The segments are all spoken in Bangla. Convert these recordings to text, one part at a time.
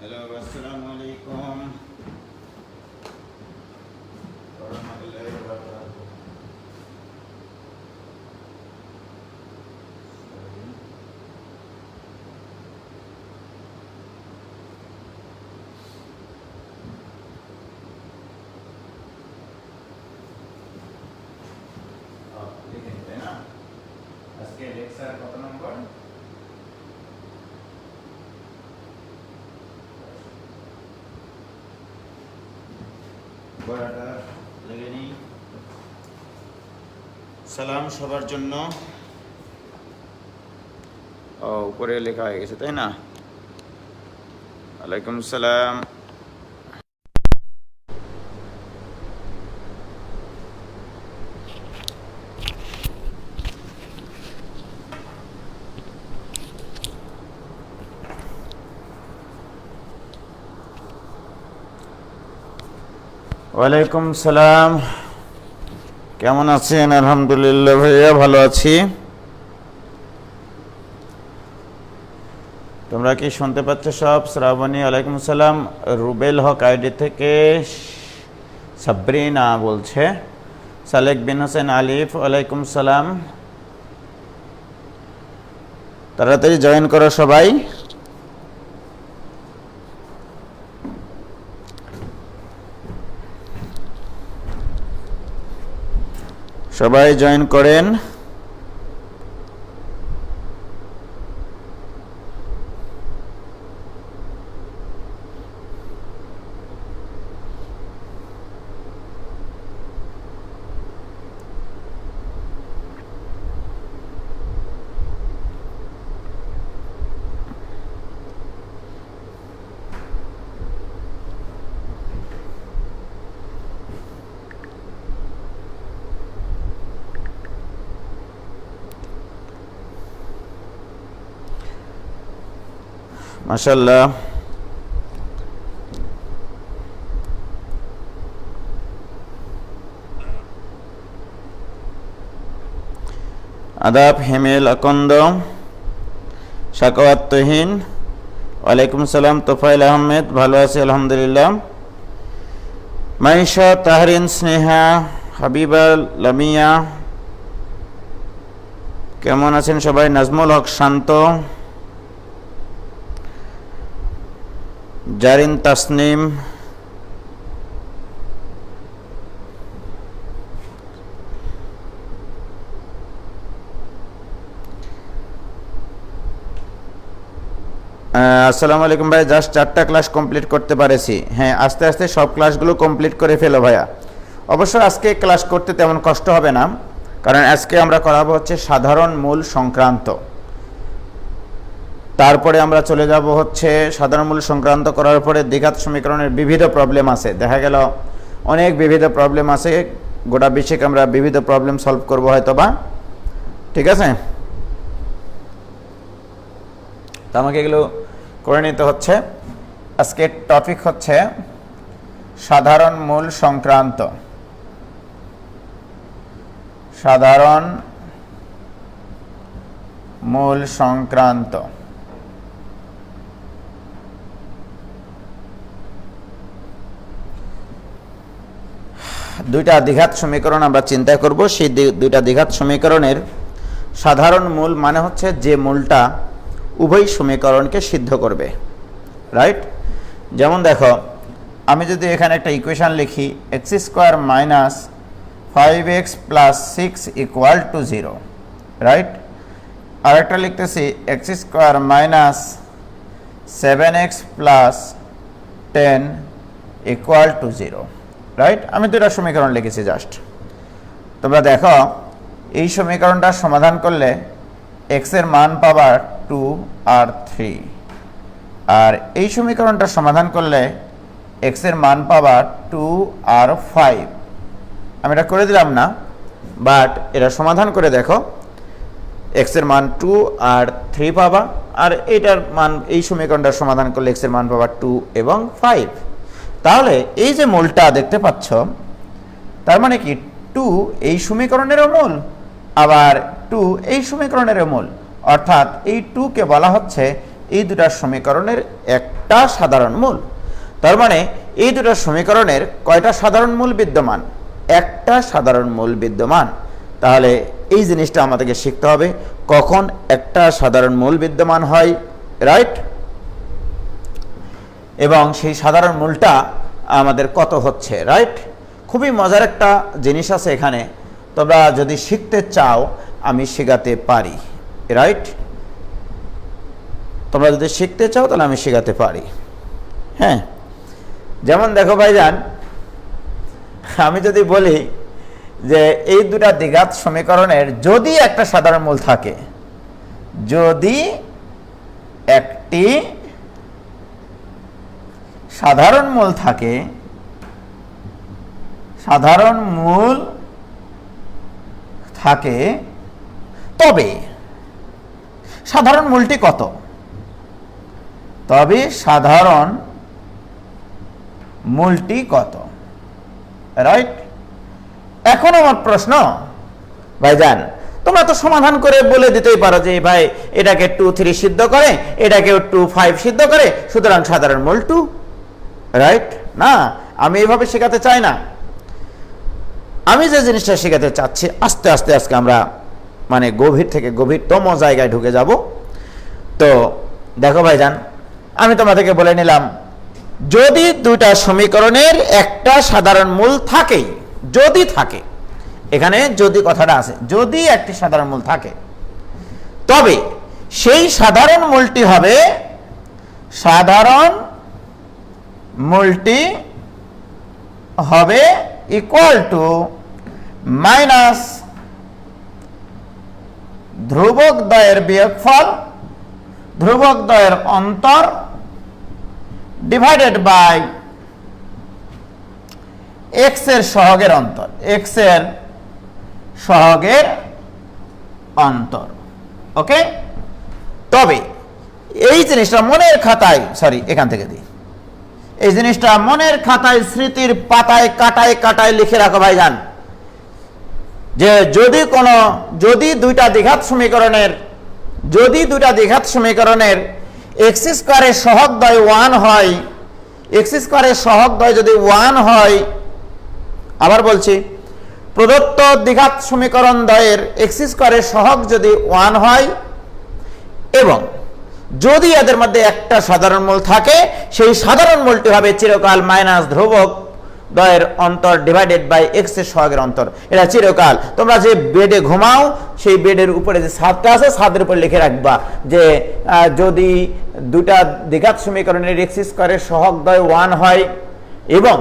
হ্যালো, আসসালামু আলাইকুম ওয়া রাহমাতুল্লাহি ওয়া বারাকাতুহু। লিখে নিতে না, আজকে লেকচার কত নম্বর? বড়টা লিখে নিই। সালাম সবার জন্য। উপরে লেখা হয়ে গেছে তাই না? ওয়ালাইকুম সালাম। ওয়ালাইকুম সালাম। কেমন আছেন? আলহামদুলিল্লাহ ভাইয়া, ভালো আছি। তোমরা কি শুনতে পাচ্ছ সব? শ্রাবণী ওয়ালাইকুম সালাম। রুবেল হক আইডি থেকে সাবরিনা বলছে। সালেক বিন হোসেন আলিফ ওয়ালাইকুম সালাম। তাড়াতাড়ি জয়েন করো সবাই। সবাই জয়েন করেন। মাশাআল্লাহ। আদাব হেমেল আকন্দ, শাকাওয়াত তহিন ওয়ালাইকুম সালাম। তোফাইল আহমেদ ভালো আছি আলহামদুলিল্লাহ। মাইশা, তাহরিন, স্নেহা, হাবিবা, লামিয়া কেমন আছেন সবাই? নাজমুল হক শান্ত, জারিন, তাসনিম, আসসালামু আলাইকুম ভাই। জাস্ট 4টা ক্লাস কমপ্লিট করতে পারেছি। হ্যাঁ, আস্তে আস্তে সব ক্লাসগুলো কমপ্লিট করে ফেলো ভাইয়া। অবশ্য আজকে ক্লাস করতে তেমন কষ্ট হবে না, কারণ আজকে আমরা করাবো হচ্ছে সাধারণ মূল সংক্রান্ত। তারপরে আমরা চলে যাব হচ্ছে সাধারণ মূল সংক্রান্ত করার পরে দ্বিঘাত সমীকরণের বিবিধ প্রবলেম আছে। দেখা গেল অনেক বিবিধ প্রবলেম আছে, গোটা বিশ্বে আমরা বিবিধ প্রবলেম সলভ করবো হয়তো বা। ঠিক আছে, তো আমাকে এগুলো করে নিতে হচ্ছে। আজকের টপিক হচ্ছে সাধারণ মূল সংক্রান্ত। সাধারণ মূল সংক্রান্ত দুইটা দ্বিঘাত সমীকরণ আমরা চিন্তা করব। সেই দুইটা দ্বিঘাত সমীকরণের সাধারণ মূল মানে হচ্ছে যে মূলটা উভয় সমীকরণকে সিদ্ধ করবে, রাইট? যেমন দেখো, আমি যদি এখানে একটা ইকুয়েশন লিখি x² minus 5x plus 6 equal to 0, right? আর একটা লিখতেছি x² minus 7x plus 10 equal to 0, right? আমি দুটা সমীকরণ লিখেছি জাস্ট। তোমরা দেখো, এই সমীকরণটা সমাধান করলে x এর মান পাবা 2 আর 3, আর এই সমীকরণটা সমাধান করলে x এর মান পাবা 2 আর 5। আমি এটা করে দিলাম না, বাট এটা সমাধান করে দেখো, x এর মান 2 আর 3 পাবা, আর এটার মান, এই সমীকরণটার সমাধান করলে x এর মান পাবা 2 এবং 5। তাহলে এই যে মূলটা দেখতে পাচ্ছ, তার মানে কি 2 এই সমীকরণেরও মূল, আবার 2 এই সমীকরণেরও মূল। অর্থাৎ এই 2 কে বলা হচ্ছে এই দুটা সমীকরণের একটা সাধারণ মূল। তার মানে এই দুটা সমীকরণের কয়টা সাধারণ মূল বিদ্যমান? একটা সাধারণ মূল বিদ্যমান। তাহলে এই জিনিসটা আমাদেরকে শিখতে হবে, কখন একটা সাধারণ মূল বিদ্যমান হয়, রাইট? এবং সেই সাধারণ মূলটা আমাদের কত হচ্ছে, রাইট? খুবই মজার একটা জিনিস আছে এখানে, তোমরা যদি শিখতে চাও আমি শেখাতে পারি, রাইট? তোমরা যদি শিখতে চাও তাহলে আমি শেখাতে পারি। হ্যাঁ, যেমন দেখো ভাইজান, আমি যদি বলি যে এই দুটা দ্বিঘাত সমীকরণের যদি একটা সাধারণ মূল থাকে, যদি একটি সাধারণ মূল থাকে, সাধারণ মূল থাকে, তবে সাধারণ মূলটি কত? তবে সাধারণ মূলটি কত, রাইট? এখন আমার প্রশ্ন, ভাইজান তোমরা তো সমাধান করে বলে দিতেই পারো যে ভাই এটাকে 2 3 সিদ্ধ করে, এটাকে 2 5 সিদ্ধ করে, সুতরাং সাধারণ মূল 2, রাইট? না, আমি এইভাবে শেখাতে চাই না। আমি যে জিনিসটা শেখাতে চাচ্ছি, আস্তে আস্তে আজকে আমরা মানে গভীর থেকে গভীরতম জায়গায় ঢুকে যাব। তো দেখো ভাইজান, আমি তোমাদেরকে বলে নিলাম, যদি দুইটা সমীকরণের একটা সাধারণ মূল থাকেই, যদি থাকে, এখানে যদি কথাটা আছে, যদি একটি সাধারণ মূল থাকে, তবে সেই সাধারণ মূলটি হবে, সাধারণ মূলটি হবে ইকুয়াল টু মাইনাস ধ্রুবক দ্বয়ের বিয়োগফল, ধ্রুবক দ্বয়ের অন্তর ডিভাইডেড বাই এক্স এর সহগের অন্তর, এক্স এর সহগের অন্তর। ওকে, তবে এই জিনিসটা মনের খাতায়, সরি এখান থেকে দিই, এই জিনিসটা মনের খাতায় স্মৃতির পাতায় কাটায় কাটায় লিখে রাখো ভাইজান, যে যদি দুইটা দ্বিঘাত সমীকরণের এক্স স্কয়ারের সহগ দ্বয় 1 হয়, এক্স স্কয়ারের সহগ দ্বয় যদি 1 হয়, আবার বলছি, প্রদত্ত দ্বিঘাত সমীকরণ দ্বয়ের এক্স স্কয়ারের সহগ যদি 1 হয় এবং যদি এদের মধ্যে একটা সাধারণ মূল থাকে, সেই সাধারণ মূলটি হবে চিরকাল মাইনাস ধ্রুবক দ্বয়ের অন্তর ডিভাইডেড বাই এক্স এর সহগের অন্তর। এটা চিরকাল। তোমরা যে বেডে ঘুমাও, সেই বেডের উপরে যে ছাদটা আছে, ছাদের উপর লিখে রাখবা যে যদি দুটা দ্বিঘাত সমীকরণের এক্স স্কয়ারের সহগ দ্বয় 1 হয় এবং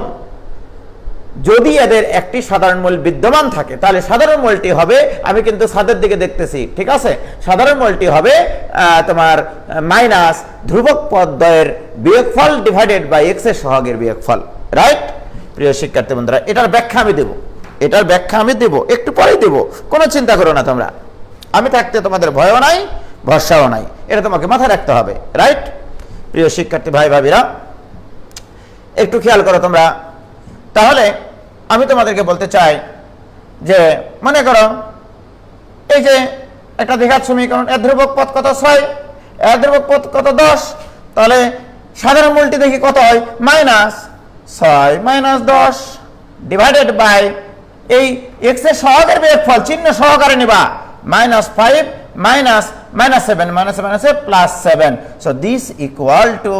যদি এদের একটি সাধারণ মূল বিদ্যমান থাকে, তাহলে সাধারণ মূলটি হবে, আমি কিন্তু ছাদের দিকে দেখতেছি, ঠিক আছে, সাধারণ মূলটি হবে তোমার মাইনাস ধ্রুবক পদ দ্বয়ের বিয়োগফল ডিভাইডেড বাই এক্স এর সহগের বিয়োগফল, রাইট? প্রিয় শিক্ষার্থী বন্ধুরা, এটার ব্যাখ্যা আমি দেব, একটু পরেই দেব, কোনো চিন্তা করো না তোমরা। আমি থাকতে তোমাদের ভয়ও নাই, ভরসাও নাই, এটা তোমাকে মাথায় রাখতে হবে, রাইট? প্রিয় শিক্ষার্থী ভাই ভাবিরা, একটু খেয়াল করো তোমরা। তাহলে আমি তোমাদেরকে বলতে চাই যে মনে করো এই যে একটা দ্বিঘাত সমীকরণ, এর ধ্রুবক পদ কত 6, এর ধ্রুবক পদ কত 10, তাহলে সাধারণ মূলটি দেখি কত হয়, মাইনাস 6 মাইনাস 10 ডিভাইডেড বাই এই এক্স এর সহগের বিয়োগফল চিহ্ন সহকারে নিবা, মাইনাস 5 মাইনাস -7 -7 আছে +7, সো দিস ইকুয়াল টু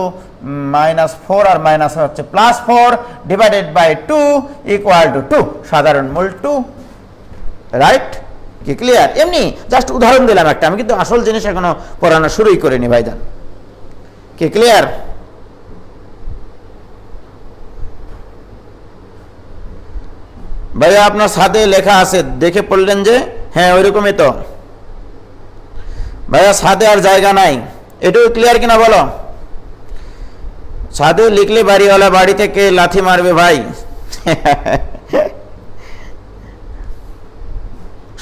-4 আর মাইনাস হচ্ছে +4 ডিভাইডেড বাই 2 ইকুয়াল টু 2, সাধারণ মূল 2, রাইট? কি ক্লিয়ার? এমনি জাস্ট উদাহরণ দিলাম একটা, আমি কিন্তু আসল জিনিস এখনো পড়ানো শুরুই করিনি ভাইজান। কি ক্লিয়ার? ভাইয়া আপনার সাথে লেখা আছে, দেখে পড়লেন যে? হ্যাঁ, ওইরকমই তো ভাইয়া, ছাদে আর জায়গা নাই, এটাও ক্লিয়ার কিনা বলো? ছাদে লিখলে বাড়িওয়ালা বাড়ি থেকে লাথি মারবে ভাই।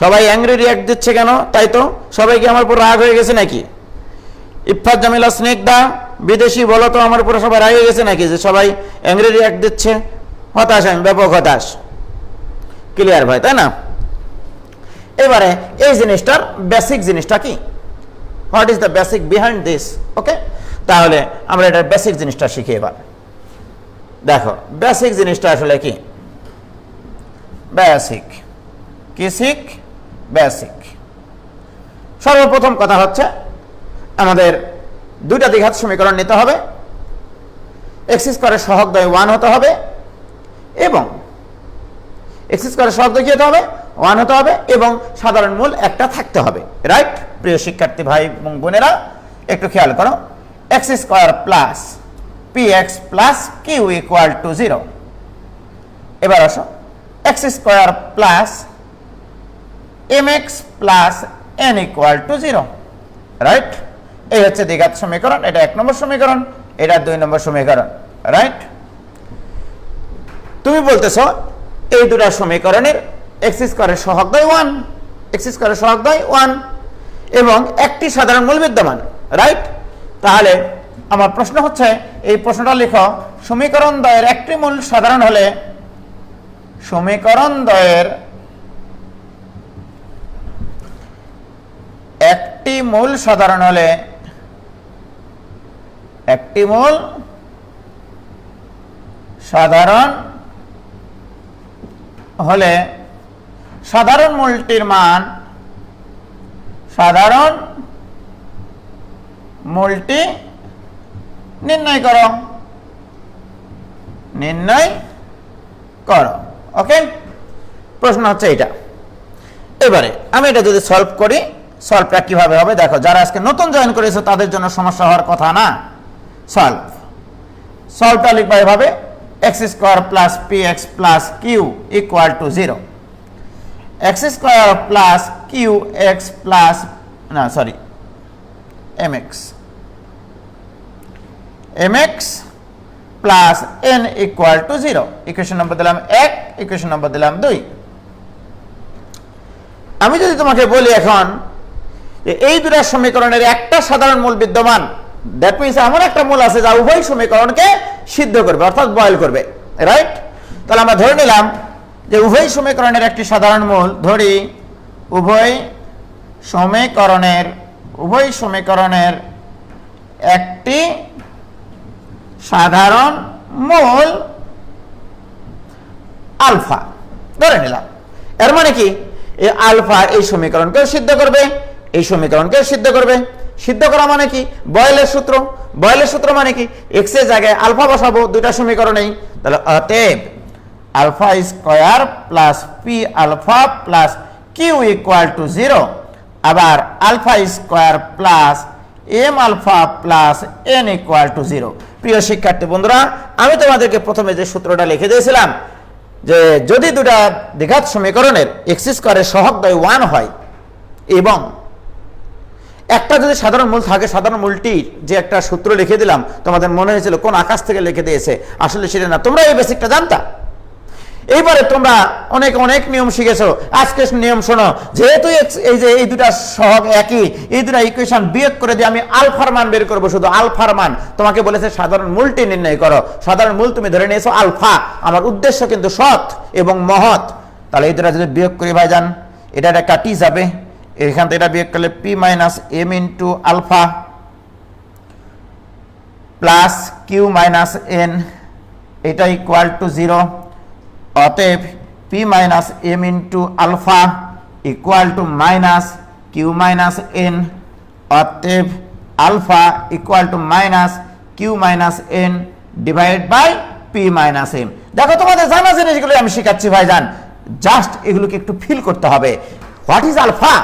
সবাই অ্যাংরি রিয়াক্ট দিচ্ছে কেন? তাই তো, সবাই কি আমার উপর রাগ হয়ে গেছে নাকি? ইফফাত জামিলা স্নেকদা বিদেশি বলো তো, আমার উপরে সবাই রাগ হয়ে গেছে নাকি যে সবাই অ্যাংরি রিয়াক্ট দিচ্ছে? হতাশ, আমি ব্যাপক হতাশ। ক্লিয়ার ভাই, তাই না? এবারে এই জিনিসটার বেসিক জিনিসটা কি? What is the basic behind this? Okay, তাহলে আমরা এটার বেসিক জিনিসটা শিখি এবার। দেখো বেসিক জিনিসটা আসলে কি, বেসিক কি শিখ, বেসিক। সর্বপ্রথম কথা হচ্ছে আমাদের দুইটা দ্বিঘাত সমীকরণ নিতে হবে, এক্স স্কয়ারের সহগদ্বয় 1 হতে হবে এবং এক্স স্কয়ারের সহগদ্বয় কি হতে হবে, 1 হতে হবে এবং সাধারণ মূল একটা থাকতে হবে, রাইট? প্রিয় শিক্ষার্থী ভাই এবং বোনেরা একটু খেয়াল করো, x square plus p x plus q equal to 0। এবার আসো x square plus m x plus n equal to 0, right? এই হচ্ছে দ্বিঘাত সমীকরণ, এটা 1 নম্বর সমীকরণ, এটা 2 নম্বর সমীকরণ, রাইট? তুমি বলতেছো এই দুটো সমীকরণের এক্স স্কয়ারের সহগদ্বয় 1, এক্স স্কয়ারের সহগদ্বয় 1 এবং একটি সাধারণ মূল বিদ্যমান, রাইট? তাহলে আমার প্রশ্ন হচ্ছে, এই প্রশ্নটা লিখো, সমীকরণ দ্বয়ের একটি মূল সাধারণ হলে, সমীকরণ দ্বয়ের একটি মূল সাধারণ হলে, একটি মূল সাধারণ হলে সাধারণ মূলটির মান, সাধারণ মূলটি নির্ণয় করো, নির্ণয় করো। ওকে, প্রশ্ন হচ্ছে এটা। এবারে আমি এটা যদি সলভ করি, সলভটা কিভাবে হবে দেখো, যারা আজকে নতুন জয়েন করেছে তাদের জন্য সমস্যা হওয়ার কথা না। সলভটা লিখবা এভাবে, x square plus p x plus q equal to 0, x square plus q x plus m x plus n equal to 0। Equation number দিলাম 1, ইকুয়েশন নম্বর দিলাম 2। আমি যদি তোমাকে বলি এখন যে এই দুটো সমীকরণের একটা সাধারণ মূল বিদ্যমান, দ্যাট মিন্স এমন একটা মূল আছে যা উভয় সমীকরণকে সিদ্ধ করবে, অর্থাৎ বয়েল করবে, রাইট? তাহলে আমরা ধরে নিলাম যে উভয় সমীকরণের একটি সাধারণ মূল, ধরি উভয় সমীকরণের একটি সাধারণ মূল আলফা ধরে নিলাম। এর মানে কি, এই আলফা এই সমীকরণকেও সিদ্ধ করবে, এই সমীকরণকেও সিদ্ধ করবে। সিদ্ধ করা মানে কি, বয়েলের সূত্র। বয়েলের সূত্র মানে কি, এক্স এর জায়গায় আলফা বসাবো দুইটা সমীকরণেই। তাহলে অতএব alpha square plus p alpha plus q equal to 0, আবার alpha square plus m alpha plus n equal to 0। প্রিয় শিক্ষার্থী বন্ধুরা, আমি তোমাদেরকে প্রথমে যে সূত্রটা লিখে দিয়েছিলাম যে যদি দুটা দ্বিঘাত সমীকরণের এক্স স্কয়ারের সহগদ্বয় 1 হয় এবং একটা যদি সাধারণ মূল থাকে, সাধারণ মূলটির যে একটা সূত্র লিখে দিলাম, তোমাদের মনে হয়েছিল কোন আকাশ থেকে লিখে দিয়েছে, আসলে সেটা না, তোমরা এই বেসিকটা জানতা। এইবারে তোমরা অনেক অনেক নিয়ম শিখেছো। আজকে নিয়ম শোনো, যেহেতু এই যে এই দুটা সহগ একই, এই দুটা ইকুয়েশন বিয়োগ করে দিয়ে আমি আলফার মান বের করবো, শুধু আলফার মান। তোমাকে বলেছে সাধারণ মূলটি নির্ণয় করো, সাধারণ মূল তুমি ধরে নিয়েছো আলফা। আমার উদ্দেশ্য কিন্তু সৎ এবং মহৎ। তাহলে এই দুটা যদি বিয়োগ করি ভাইজান, এটা কাটি যাবে, এখান থেকে এটা বিয়োগ করলে p minus m into alpha plus q minus n, এটা ইকুয়াল টু 0। অতএব p minus m into alpha equal to minus q minus n, অতএব alpha equal to minus q minus n divide by p minus m. দেখো তোমাদের জানা জিনিসগুলো আমি শেখাচ্ছি ভাইজান, জাস্ট এগুলোকে একটু ফিল করতে হবে। What is alpha?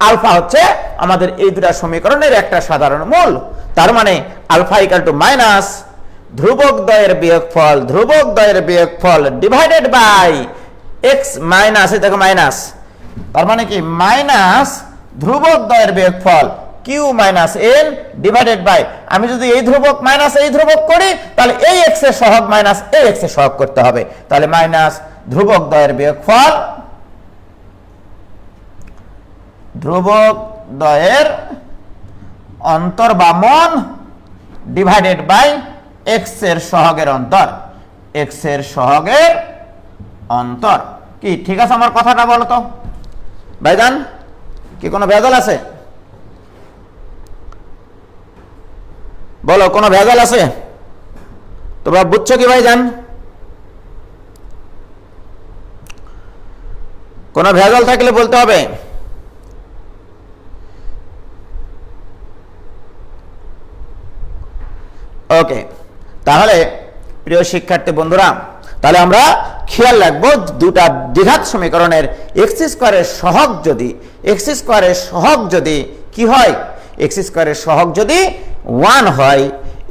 আলফা হচ্ছে আমাদের এই দুটা সমীকরণের একটা সাধারণ মূল। তার মানে আলফা ইকুয়াল টু মাইনাস ধ্রুবক দ্বয়ের বিয়োগফল ডিভাইডেড বাই এক্স মাইনাস, দেখো মাইনাস, তার মানে কি মাইনাস ধ্রুবক দ্বয়ের বিয়োগফল q minus n divided by, আমি যদি এই ধ্রুবক মাইনাস এই ধ্রুবক করি তাহলে এই এক্স এর সহগ মাইনাস এই এক্স এর সহগ করতে হবে। তাহলে মাইনাস ধ্রুবক দ্বয়ের বিয়োগফল, ধ্রুবক দ্বয়ের অন্তর বা মন ডিভাইডেড বাই এক্স এর সহগের অন্তর, এক্স এর সহগের অন্তর। কি ঠিক আছে আমার কথাটা বলো তো ভাইজান, কি কোনো ভেজাল আছে? বলো কোনো ভেজাল আছে? তোমরা বুঝছো কি ভাইজান? কোনো ভেজাল থাকলে বলতে হবে। ওকে, তাহলে প্রিয় শিক্ষার্থী বন্ধুরা, তাহলে আমরা খেয়াল রাখবো দুটা দ্বিঘাত সমীকরণের এক্স স্কোয়ারের সহগ যদি কি হয়, এক্স স্কোয়ারের সহগ যদি 1 হয়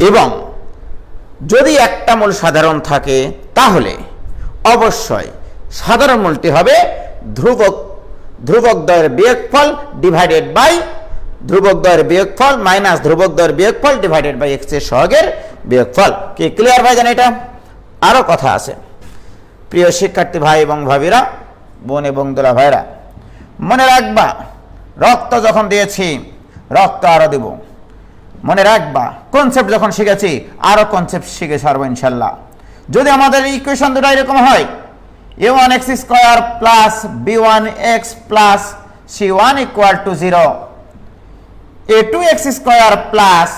এবং যদি একটা মূল সাধারণ থাকে, তাহলে অবশ্যই সাধারণ মূলটি হবে ধ্রুবকদ্বয়ের বিয়োগফল ডিভাইডেড বাই ধ্রুবকদ্বয়ের বিয়োগফল মাইনাস ধ্রুবকদ্বয়ের বিয়োগফল ডিভাইডেড বাই এক্স এর সহগের বিয়োগফল। কি ক্লিয়ার ভাইজান? এটা আরো কথা আছে প্রিয় শিক্ষার্থী ভাই এবং ভাবিরা, বোন এবং দোলা ভাইরা, মনে রাখবা রক্ত যখন দিয়েছি রক্ত আরো দেব। মনে রাখবা কনসেপ্ট যখন শিখেছি আরো কনসেপ্ট শিখে ছাড়বো ইনশাল্লাহ। যদি আমাদের ইকুয়েশন দুটো এরকম হয়, a1x square plus b1x plus c1 equal to 0, a2x square plus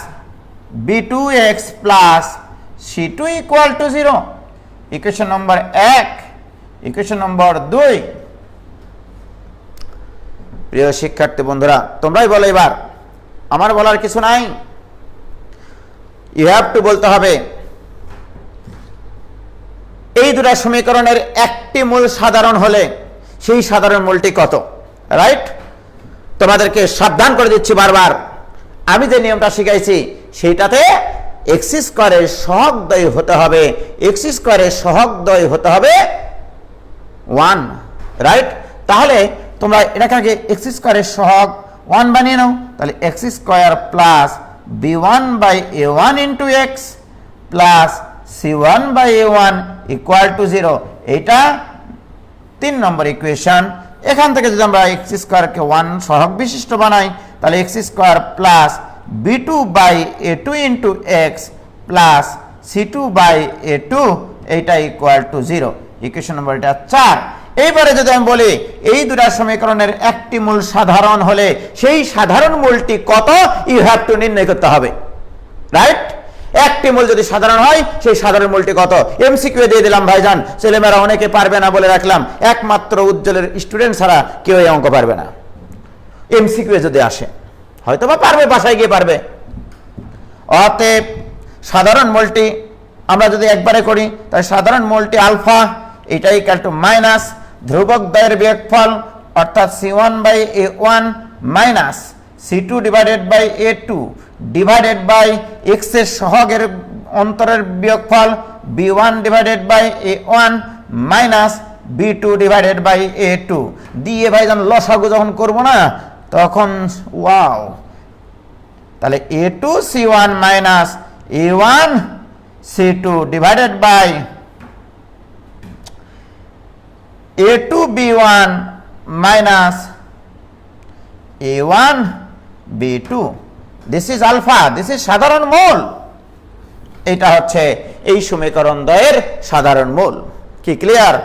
b2x plus c2 equal to 0, equation number 1। Equation number 2, প্রিয় শিক্ষার্থী বন্ধুরা তোমরাই বলো, এবার আমার বলার কিছু নাই, ইউ হ্যাভ টু বলতে হবে এই দুটা সমীকরণের একটি মূল সাধারণ হলে সেই সাধারণ মূলটি কত, রাইট? তোমাদেরকে সাবধান করে দিচ্ছি বারবার, আমি যে নিয়মটা শিখাইছি সেইটাতে এক্স স্কয়ারের সহগদ্বয় হতে হবে, এক্স স্কয়ারের সহগদ্বয় হতে হবে 1, রাইট? তাহলে তোমরা এটাকে আগে এক্স স্কয়ারের সহগ 1 বানিয়ে নাও, তাহলে x square plus b1 by a1 into x plus c1 by a1 equal to 0, এটা 3 নম্বর ইকুয়েশন। এখান থেকে যদি আমরা এক্স স্কয়ারকে 1 সহগ বিশিষ্ট বানাই, তাহলে x square plus b2 by a2 into x plus c2 by a2 এইটা ইকুয়াল টু 0, ইকুয়েশন নম্বর এটা 4। এইবারে যদি আমি বলি এই দুটা সমীকরণের একটি মূল সাধারণ হলে সেই সাধারণ মূলটি কত, ইউ হ্যাভ টু নির্ণয় করতে হবে, রাইট? একটি মূল যদি সাধারণ হয় সেই সাধারণ মূলটি কত, এমসিকিউ দিয়ে দিলাম ভাইজান, ছেলেমেয়েরা অনেকে পারবে না বলে রাখলাম, একমাত্র উজ্জ্বলের স্টুডেন্ট ছাড়া কেউ এই অঙ্ক পারবে না। এমসিকিউ যদি আসে হয়তো বা পারবে, বাসায় গিয়ে পারবে। অতএব সাধারণ মূলটি আমরা যদি একবারে করি, তাহলে সাধারণ মূলটি আলফা, এটা ইকুয়াল টু মাইনাস ধ্রুবকদ্বয়ের বিয়োগফল অর্থাৎ c1 by a1 minus c2 divided by a2 divided by x এর সহগের অন্তরের বিয়োগফল b1 divided by a1 minus b2 divided by a2 দিয়ে ভাইজান লসাগু যখন করব না তখন ওয়াও, তাহলে a2 c1 minus a1 c2 divided by a2 b1 minus a1 b2, this is alpha, this is সাধারণ মূল। এটা হচ্ছে এই সমীকরণ দ্বয়ের সাধারণ মূল। কি ক্লিয়ার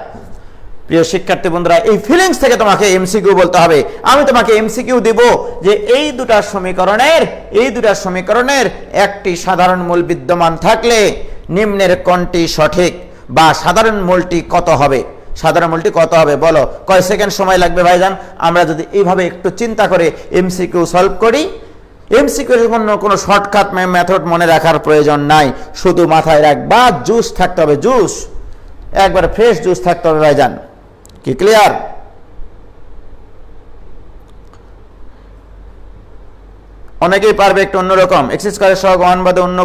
প্রিয় শিক্ষার্থী বন্ধুরা? এই ফিলিংস থেকে তোমাকে এমসিকিউ বলতে হবে। আমি তোমাকে এমসিকিউ দিব যে এই দুটা সমীকরণের একটি সাধারণ মূল বিদ্যমান থাকলে নিম্নের কোনটি সঠিক, বা সাধারণ মূলটি কত হবে, সাধারণ মূলটি কত হবে বলো। কয় সেকেন্ড সময় লাগবে ভাইজান? আমরা যদি এইভাবে একটু চিন্তা করে এমসিকিউ সলভ করি, এমসিকিউর জন্য কোনো শর্টকাট মেথড মনে রাখার প্রয়োজন নাই, শুধু মাথায় রাখবা জুস থাকতে হবে, জুস একবার ফ্রেশ জুস থাকতে হবে ভাইজান। কি ক্লিয়ার? অনেকেই পারবে একটু অন্যরকম, এক্স স্কয়ারের সহগ 1 বাদে অন্য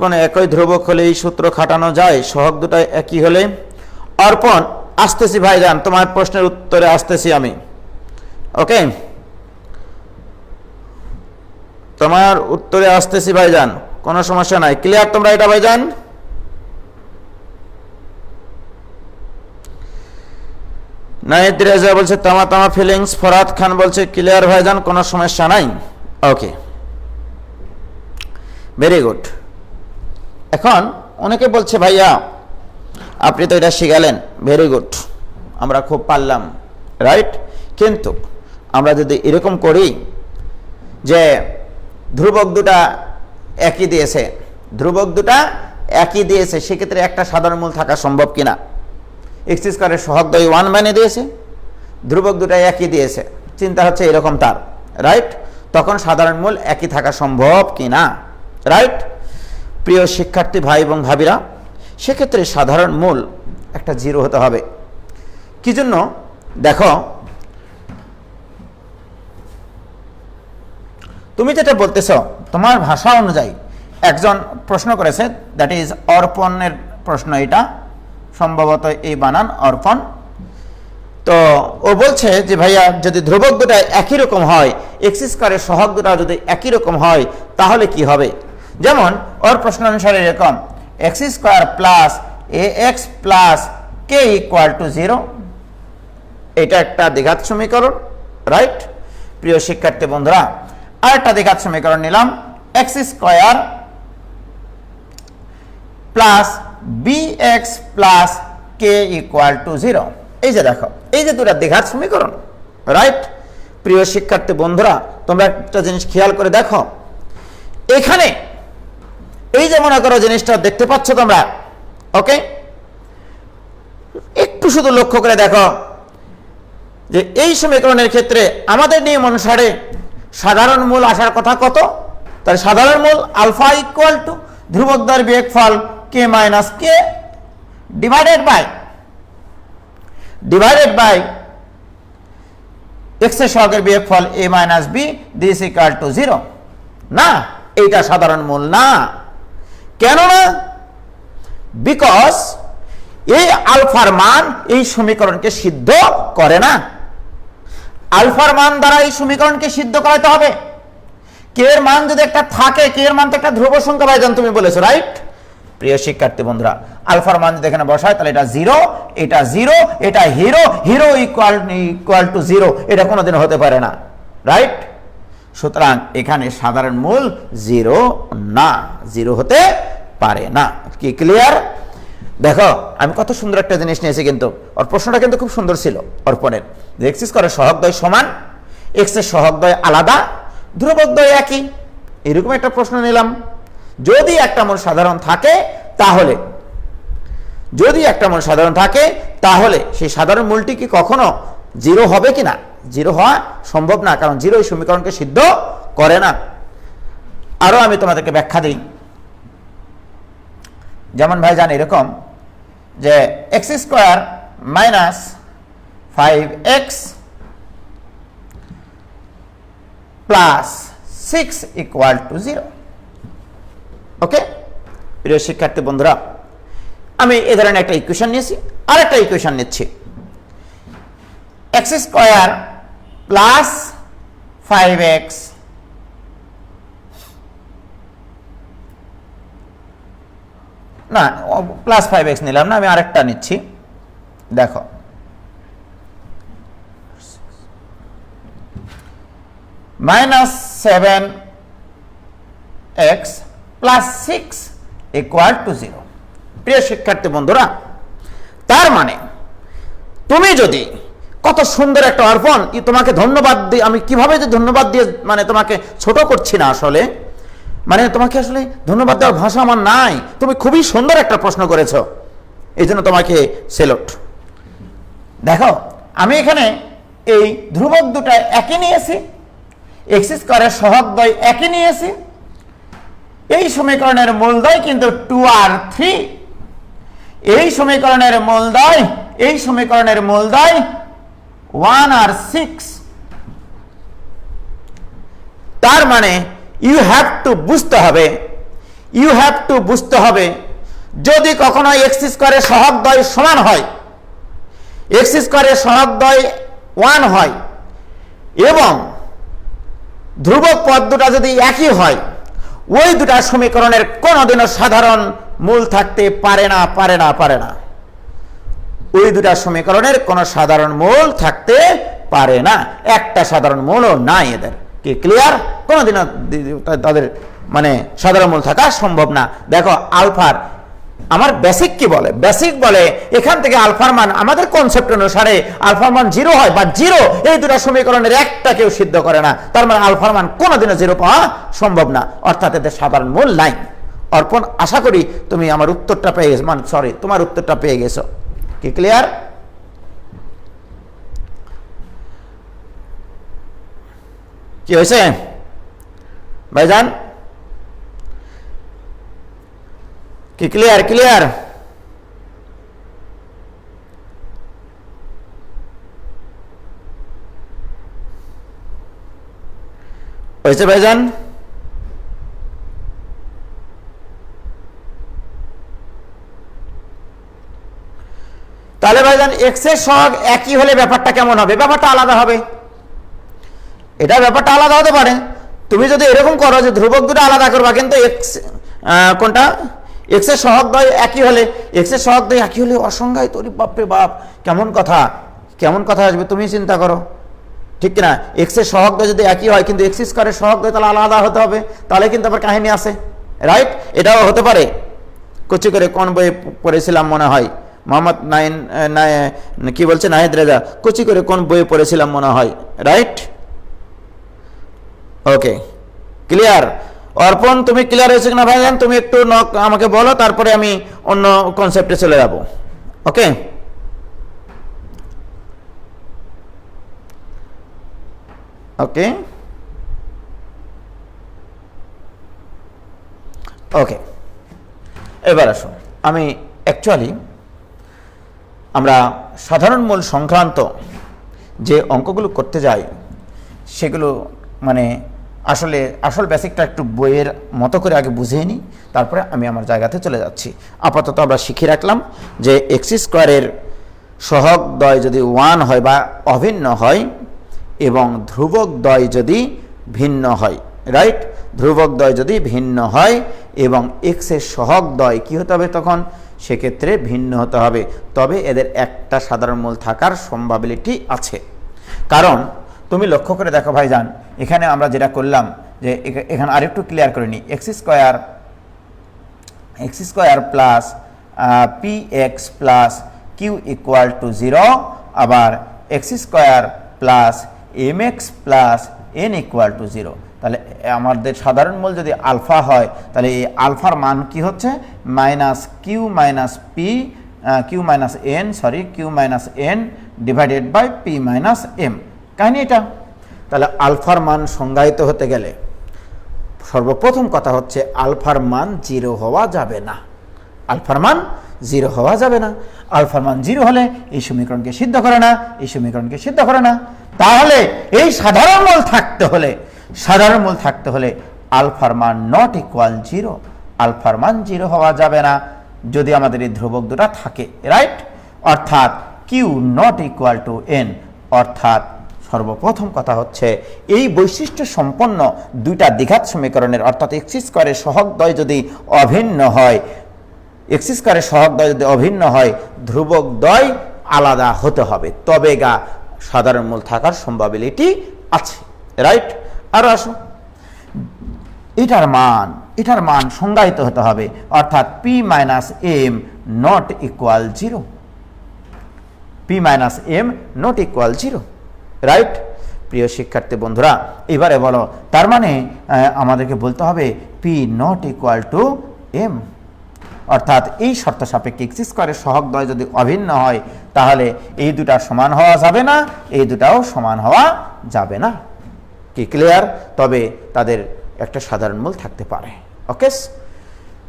কোনো একই ধ্রুবক হলে এই সূত্র খাটানো যায়, সহগ দুটো একই হলে। অর্পণ আসতেছি ভাইজান, তোমার প্রশ্নের উত্তরে আসতেছি আমি, ওকে? তোমার উত্তরে আসতেছি ভাইজান, কোনো সমস্যা নাই। ক্লিয়ার তোমরা এটা ভাইজান? নাহিদ রেজা বলছে তামা ফিলিংস। ফরাদ খান বলছে ক্লিয়ার ভাইজান, কোনো সমস্যা নাই। ওকে, ভেরি গুড। এখন অনেকে বলছে ভাইয়া আপনি তো এটা শিখালেন, ভেরি গুড, আমরা খুব পারলাম, রাইট? কিন্তু আমরা যদি এরকম করি যে ধ্রুবক দুটা একই দিয়েছে, সেক্ষেত্রে একটা সাধারণ মূল থাকা সম্ভব কিনা। এক্স স্কোয়ারের সহগদ্বয় 1 মানে দিয়েছে, ধ্রুবক দুটা একই দিয়েছে, চিন্তা হচ্ছে এরকম তার, রাইট। তখন সাধারণ মূল একই থাকা সম্ভব কিনা, রাইট। প্রিয় শিক্ষার্থী ভাই এবং ভাবিরা, সেক্ষেত্রে সাধারণ মূল একটা 0 হতে হবে। কি জন্য? দেখো, তুমি যেটা বলতেছ তোমার ভাষা অনুযায়ী, একজন প্রশ্ন করেছে, দ্যাট ইজ অর্পণের প্রশ্ন, এটা সম্ভবত এই বানান অর্পণ। তো ও বলছে যে ভাইয়া, যদি ধ্রুবক দুটা একই রকম হয়, এক্স স্কোয়ারের সহগ দুটা যদি একই রকম হয়, তাহলে কি হবে। যেমন ওর প্রশ্ন অনুসারে এরকম, x square plus a x plus k equal to 0, এটা একটা দ্বিঘাত সমীকরণ, রাইট। প্রিয় শিক্ষার্থী বন্ধুরা, আরেকটা দ্বিঘাত সমীকরণ নিলাম, x square plus b x plus k equal to 0। এই যে দেখো, এই যে দুটা দ্বিঘাত সমীকরণ, রাইট। প্রিয় শিক্ষার্থী বন্ধুরা, তোমরা একটা জিনিস খেয়াল করে দেখো, এখানে এই যে মনে করো জিনিসটা দেখতে পাচ্ছ তোমরা, ওকে, একটু শুধু লক্ষ্য করে দেখো যে এই সমীকরণের ক্ষেত্রে আমাদের নিয়ম অনুসারে সাধারণ মূল আসার কথা কত। তাহলে সাধারণ মূল আলফা ইকুয়াল টু ধ্রুবক দ্বয়ের বিয়োগফল কে মাইনাস কে ডিভাইডেড বাই এক্স এর সহগের বিয়োগফল a minus b this equal to 0। না, এইটা সাধারণ মূল না। কেন না? বিকজ এই আলফার মান এই সমীকরণকে সিদ্ধ করে না। আলফার মান দ্বারা এই সমীকরণকে সিদ্ধ করাতে হবে। কে এর মান যদি একটা থাকে, কে এর মান তো একটা ধ্রুব সংখ্যা ভাইজান তুমি বলেছো, রাইট। প্রিয় শিক্ষার্থী বন্ধুরা, আলফার মান যদি এখানে বসায়, তাহলে এটা 0, এটা 0, এটা হিরো ইকুয়াল টু 0, এটা কোনোদিন হতে পারে না, রাইট। সুতরাং এখানে সাধারণ মূল 0 না, 0 হতে পারে না। কি ক্লিয়ার? দেখো, আমি কত সুন্দর একটা জিনিস নিয়েছি, কিন্তু ওর প্রশ্নটা কিন্তু খুব সুন্দর ছিল অর্পণের, যে এক্স স্কয়ারের সহগদ্বয় সমান, এক্স এর সহগদ্বয় আলাদা, ধ্রুবকদ্বয় একই, এরকম একটা প্রশ্ন নিলাম। যদি একটা মূল সাধারণ থাকে, তাহলে সেই সাধারণ মূলটি কি কখনো 0 হবে কিনা? 0 হওয়া সম্ভব না, কারণ 0 এই সমীকরণকে সিদ্ধ করে না। আরো আমি তোমাদেরকে ব্যাখ্যা দিই। যেমন ভাই জান এরকম যে x square minus 5x plus 6 equal to 0। ওকে, প্রিয় শিক্ষার্থী বন্ধুরা, আমি এ ধরনের একটা ইকুয়েশন নিয়েছি, আর একটা ইকুয়েশন নিচ্ছি, এক্স স্কোয়ার প্লাস 5x না, প্লাস 5x নিলাম না, আমি আরেকটা নিচ্ছি। দেখো, minus 7x plus 6 equal to 0। প্রিয় শিক্ষার্থী বন্ধুরা, তার মানে তুমি যদি, কত সুন্দর একটা অর্পণ, তোমাকে ধন্যবাদ দিই, আমি কিভাবে যে ধন্যবাদ দিয়ে মানে তোমাকে ছোট করছি না, আসলে মানে তোমাকে আসলে ধন্যবাদ দেওয়ার ভাষা আমার নাই। তুমি খুবই সুন্দর একটা প্রশ্ন করেছো, এই জন্য তোমাকে সেলুট। দেখো, আমি এখানে এই ধ্রুবক দুটা একই নিয়েছি, এক্স স্কয়ারের সহগদ্বয় একই নিয়েছি। এই সমীকরণের মূলদ্বয় কিন্তু 2 আর 3, এই সমীকরণের মূলদ্বয় 1 আর 6। তার মানে ইউ হ্যাভ টু বুঝতে হবে, যদি কখনো এক্স স্কয়ারের সহগদ্বয় সমান হয়, এক্স স্কয়ারের সহগদ্বয় 1 হয়, এবং ধ্রুবক পদ দুটা যদি একই হয়, ওই দুটা সমীকরণের কোনোদিনও সাধারণ মূল থাকতে পারে না। ওই দুটা সমীকরণের কোনো সাধারণ মূল থাকতে পারে না, একটা সাধারণ মূলও নাই এদের। কি ক্লিয়ার? কোনোদিনও তাদের মানে সাধারণ মূল থাকা সম্ভব না। দেখো, আলফার আমার বেসিক কি বলে? বেসিক বলে এখান থেকে আলফার মান আমাদের কনসেপ্ট অনুসারে আলফার মান 0 হয় বা 0, এই দুটো সমীকরণের একটা কেউ সিদ্ধ করে না। তার মানে আলফার মান কোনোদিনও 0 পাওয়া সম্ভব না, অর্থাৎ এদের সাধারণ মূল নাই। অর্পণ, আশা করি তুমি আমার উত্তরটা পেয়ে গেছো, মানে সরি তোমার উত্তরটা পেয়ে গেছো। কি ক্লিয়ার? কি হয়েছে ভাইজান? কি ক্লিয়ার? ক্লিয়ার হয়েছে ভাইজান? তাহলে ভাইজান এক্স এর সহগ একই হলে ব্যাপারটা কেমন হবে? ব্যাপারটা আলাদা হবে। এটা ব্যাপারটা আলাদা হতে পারে। তুমি যদি এরকম করো যে ধ্রুবক দুটো আলাদা করবা, কিন্তু এক্স কোনটা এক্স এর সহগ দ্বয় একই হলে, এক্স এর সহগ দ্বয় একই হলে অসংজ্ঞায়িত, বাপরে বাপ, কেমন কথা, কেমন কথা আসবে তুমি চিন্তা করো, ঠিক কিনা? এক্স এর সহগ দ্বয় যদি একই হয় কিন্তু এক্স স্কয়ারের সহগ দ্বয় তাহলে আলাদা হতে হবে, তাহলে কিন্তু আবার কাহিনী আছে, রাইট? এটাও হতে পারে। কচি করে কোন বইয়ে পড়েছিলাম মনে হয়, মোহাম্মদ কি বলছে নাহিদ রেজা, কচি করে কোন বইয়ে পড়েছিলাম মনে হয়, রাইট? ওকে, ক্লিয়ার? অর্পণ, তুমি ক্লিয়ার হয়েছে কিনা ভাইজান? তুমি একটু আমাকে বলো, তারপরে আমি অন্য কনসেপ্টে চলে যাব। ওকে, ওকে, ওকে। এবার আসুন, আমি অ্যাকচুয়ালি আমরা সাধারণ মূল সংক্রান্ত যে অঙ্কগুলো করতে যাই সেগুলো মানে আসল বেসিকটা একটু বইয়ের মতো করে আগে বুঝিয়ে নিই, তারপরে আমি আমার জায়গাতে চলে যাচ্ছি। আপাতত আমরা শিখে রাখলাম যে এক্স স্কোয়ারের সহগ দ্বয় যদি 1 হয় বা অভিন্ন হয় এবং ধ্রুবক দ্বয় যদি ভিন্ন হয়, রাইট? ধ্রুবক দ্বয় যদি ভিন্ন হয় এবং এক্স এর সহগ দ্বয় কী হতে হবে তখন? সেক্ষেত্রে ভিন্ন হতে হবে, তবে এদের একটা সাধারণ মূল থাকার সম্ভাবনা আছে। কারণ তুমি লক্ষ্য করে দেখো ভাইজান, এখানে আমরা যেটা করলাম যে এখানে আরেকটু ক্লিয়ার করে নিই, x square plus p x plus q equal to 0, আবার x square plus m x plus n equal to 0। তাহলে আমাদের সাধারণ মূল যদি আলফা হয় তাহলে এই আলফার মান কি হচ্ছে? Minus q minus n divided by p minus m. কাহিনি এটা। তাহলে আলফার মান সংজ্ঞায়িত হতে গেলে সর্বপ্রথম কথা হচ্ছে আলফার মান 0 হওয়া যাবে না। আলফার মান 0 হওয়া যাবে না। আলফার মান 0 হলে এই সমীকরণকে সিদ্ধ করে না, এই সমীকরণকে সিদ্ধ করে না। তাহলে এই সাধারণ মূল থাকতে হলে আলফার মান নট ইকুয়াল 0, আলফার মান 0 হওয়া যাবে না যদি আমাদের এই ধ্রুবক দুটা থাকে, রাইট? অর্থাৎ q not equal to n. অর্থাৎ সর্বপ্রথম কথা হচ্ছে এই বৈশিষ্ট্য সম্পন্ন দুইটা দ্বিঘাত সমীকরণের, অর্থাৎ এক্স স্কয়ারের সহগ দ্বয় যদি অভিন্ন হয়, ধ্রুবক দ্বয় আলাদা হতে হবে, তবে সাধারণ মূল থাকার সম্ভাবনা আছে, রাইট? আর আসো, এটার মান সংজ্ঞায়িত হতে হবে, অর্থাৎ P minus am not equal 0, P minus am not equal 0, right? প্রিয় শিক্ষার্থী বন্ধুরা, এবারে বলো, তার মানে আমাদেরকে বলতে হবে p not equal to m, অর্থাৎ এই শর্ত সাপেক্ষে এক্স স্কয়ারের সহগ দ্বয় যদি অভিন্ন হয় তাহলে এই দুটা সমান হওয়া যাবে না, এই দুটাও সমান হওয়া যাবে না। কি ক্লিয়ার? তবে তাদের একটা সাধারণ মূল থাকতে পারে। ওকে,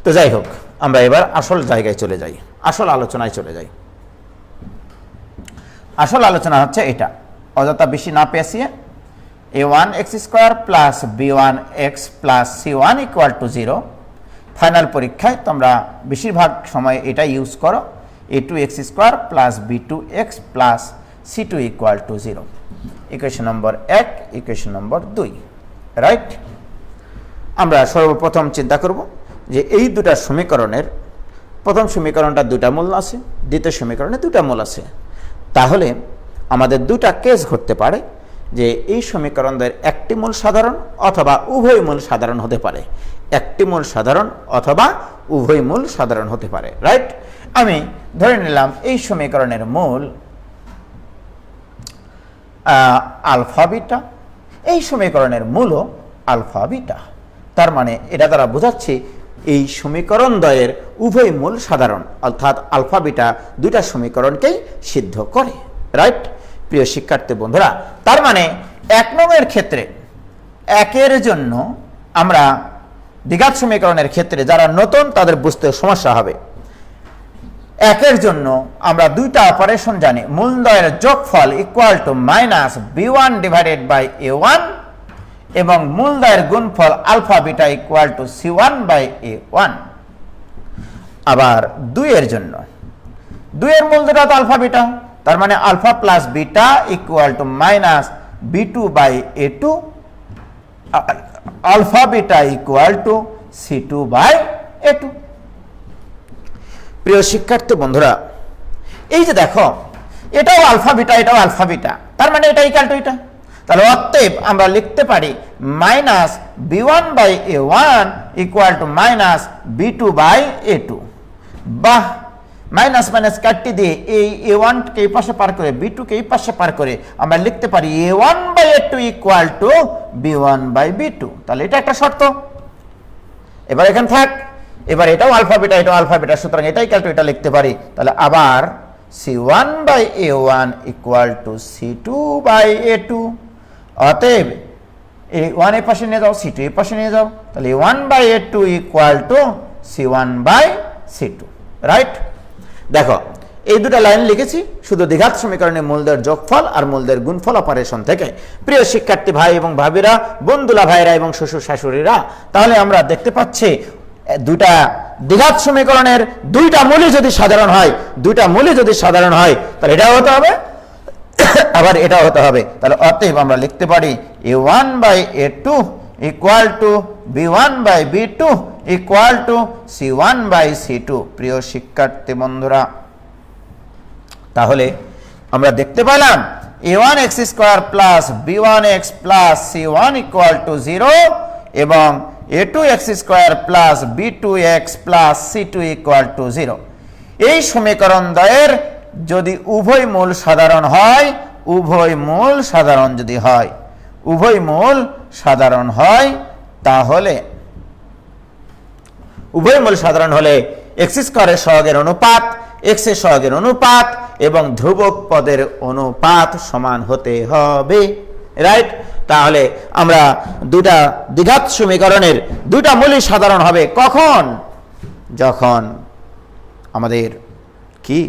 তো যাই হোক, আমরা এবার আসল জায়গায় চলে যাই, আসল আলোচনায় চলে যাই। আসল আলোচনা হচ্ছে এটা, অযথা বেশি না পেঁচিয়ে a1 x square plus b1 x plus c1 equal to 0। Final পরীক্ষায় তোমরা বেশিরভাগ সময় এটা ইউজ করো, a2 x square plus b2 x plus c2 equal to 0। Equation number 1, equation number 2, right? আমরা সর্বপ্রথম চিন্তা করব যে এই দুটা সমীকরণের প্রথম সমীকরণটা দুটা মূল আছে, দ্বিতীয় সমীকরণে দুটা মূল আছে। তাহলে আমাদের দুটা কেস ঘটতে পারে যে এই সমীকরণদের একটি মূল সাধারণ অথবা উভয় মূল সাধারণ হতে পারে, একটি মূল সাধারণ অথবা উভয় মূল সাধারণ হতে পারে, রাইট? আমি ধরে নিলাম এই সমীকরণের মূল আলফা বিটা, এই সমীকরণের মূলও আলফা বিটা। তার মানে এটা দ্বারা বোঝাচ্ছি এই সমীকরণ দ্বয়ের উভয় মূল সাধারণ, অর্থাৎ আলফা বিটা দুইটা সমীকরণকেই সিদ্ধ করে, রাইট? প্রিয় শিক্ষার্থী বন্ধুরা, তার মানে 1 নং ক্ষেত্রে 1 জন্য আমরা দ্বিঘাত সমীকরণের ক্ষেত্রে যারা নতুন তাদের বুঝতে সমস্যা হবে। 1 জন্য আমরা দুইটা অপারেশন জানি, মূলদ্বয়ের যোগফল equal to minus b1 divided by a1 এবং মূলদ্বয়ের গুণফল alpha beta equal to c1 by a1। আবার 2 এর জন্য 2 এর মূলদ্বয়টা তো আলফা বিটা, তার মানে alpha plus beta equal to minus b2 by a2, alpha beta equal to c2 by a2। প্রিয় শিক্ষার্থী বন্ধুরা, এই যে দেখো এটাও আলফা বিটা, এটাও আলফা বিটা, তার মানে এটা ইকুয়াল টু এটা। তাহলে অতএব আমরা লিখতে পারি minus b1 by a1 equal to minus b2 by a2। বাহ, মাইনাস মাইনাস কাটতে দিয়ে এই a1 কে এই পাশে পার করে b2 কে এই পাশে পার করে আমরা লিখতে পারি a1 by a2 equal to b1 by b2। তাহলে এটা একটা শর্ত। এবার এখানে থাক, এবার এটাও আলফা বিটা, এটাও আলফা বিটা, সুতরাং এটা ইকুয়াল টু এটা লিখতে পারি। তাহলে আবার c1 by a1 equal to c2 by a2। অতএব a1 এর পাশে নিয়ে যাও, c2 এর পাশে নিয়ে যাও, তাহলে a1 by a2 equal to c1 by c2, right? দেখো এই দুটো লাইন লিখেছি শুধু দ্বিঘাত সমীকরণের মূলদের যোগফল আর মূলদের গুণফল অপারেশন থেকে। প্রিয় শিক্ষার্থী ভাই এবং ভাবিরা, বন্ধুলা ভাইরা এবং শ্বশুর শাশুড়িরা, তাহলে আমরা দেখতে পাচ্ছি দুইটা দ্বিঘাত সমীকরণের দুইটা মূলই যদি সাধারণ হয়, দুইটা মূলই যদি সাধারণ হয় তাহলে এটাও হতে হবে আবার এটাও হতে হবে। তাহলে অতএব আমরা লিখতে পারি a1 by a2 equal to b1 by b2 equal to c1 by c2। প্রিয় শিক্ষার্থী বন্ধুরা, তাহলে আমরা দেখতে পেলাম a1x square plus b1x plus c1 equal to 0 এবং a2x square plus b2x plus c2 equal to 0। এই সমীকরণ দ্বয়ের যদি উভয় মূল সাধারণ হয়, উভয় মূল সাধারণ যদি হয়, উভয় মূল সাধারণ হয়, তাহলে উভয় মূল সাধারণ হলে x স্কয়ারের সহগের অনুপাত, x এর সহগের অনুপাত এবং ধ্রুবক পদের অনুপাত সমান হতে হবে, রাইট? তাহলে আমরা দুটা দ্বিঘাত সমীকরণের দুটা মূলই সাধারণ হবে কখন? যখন আমাদের কি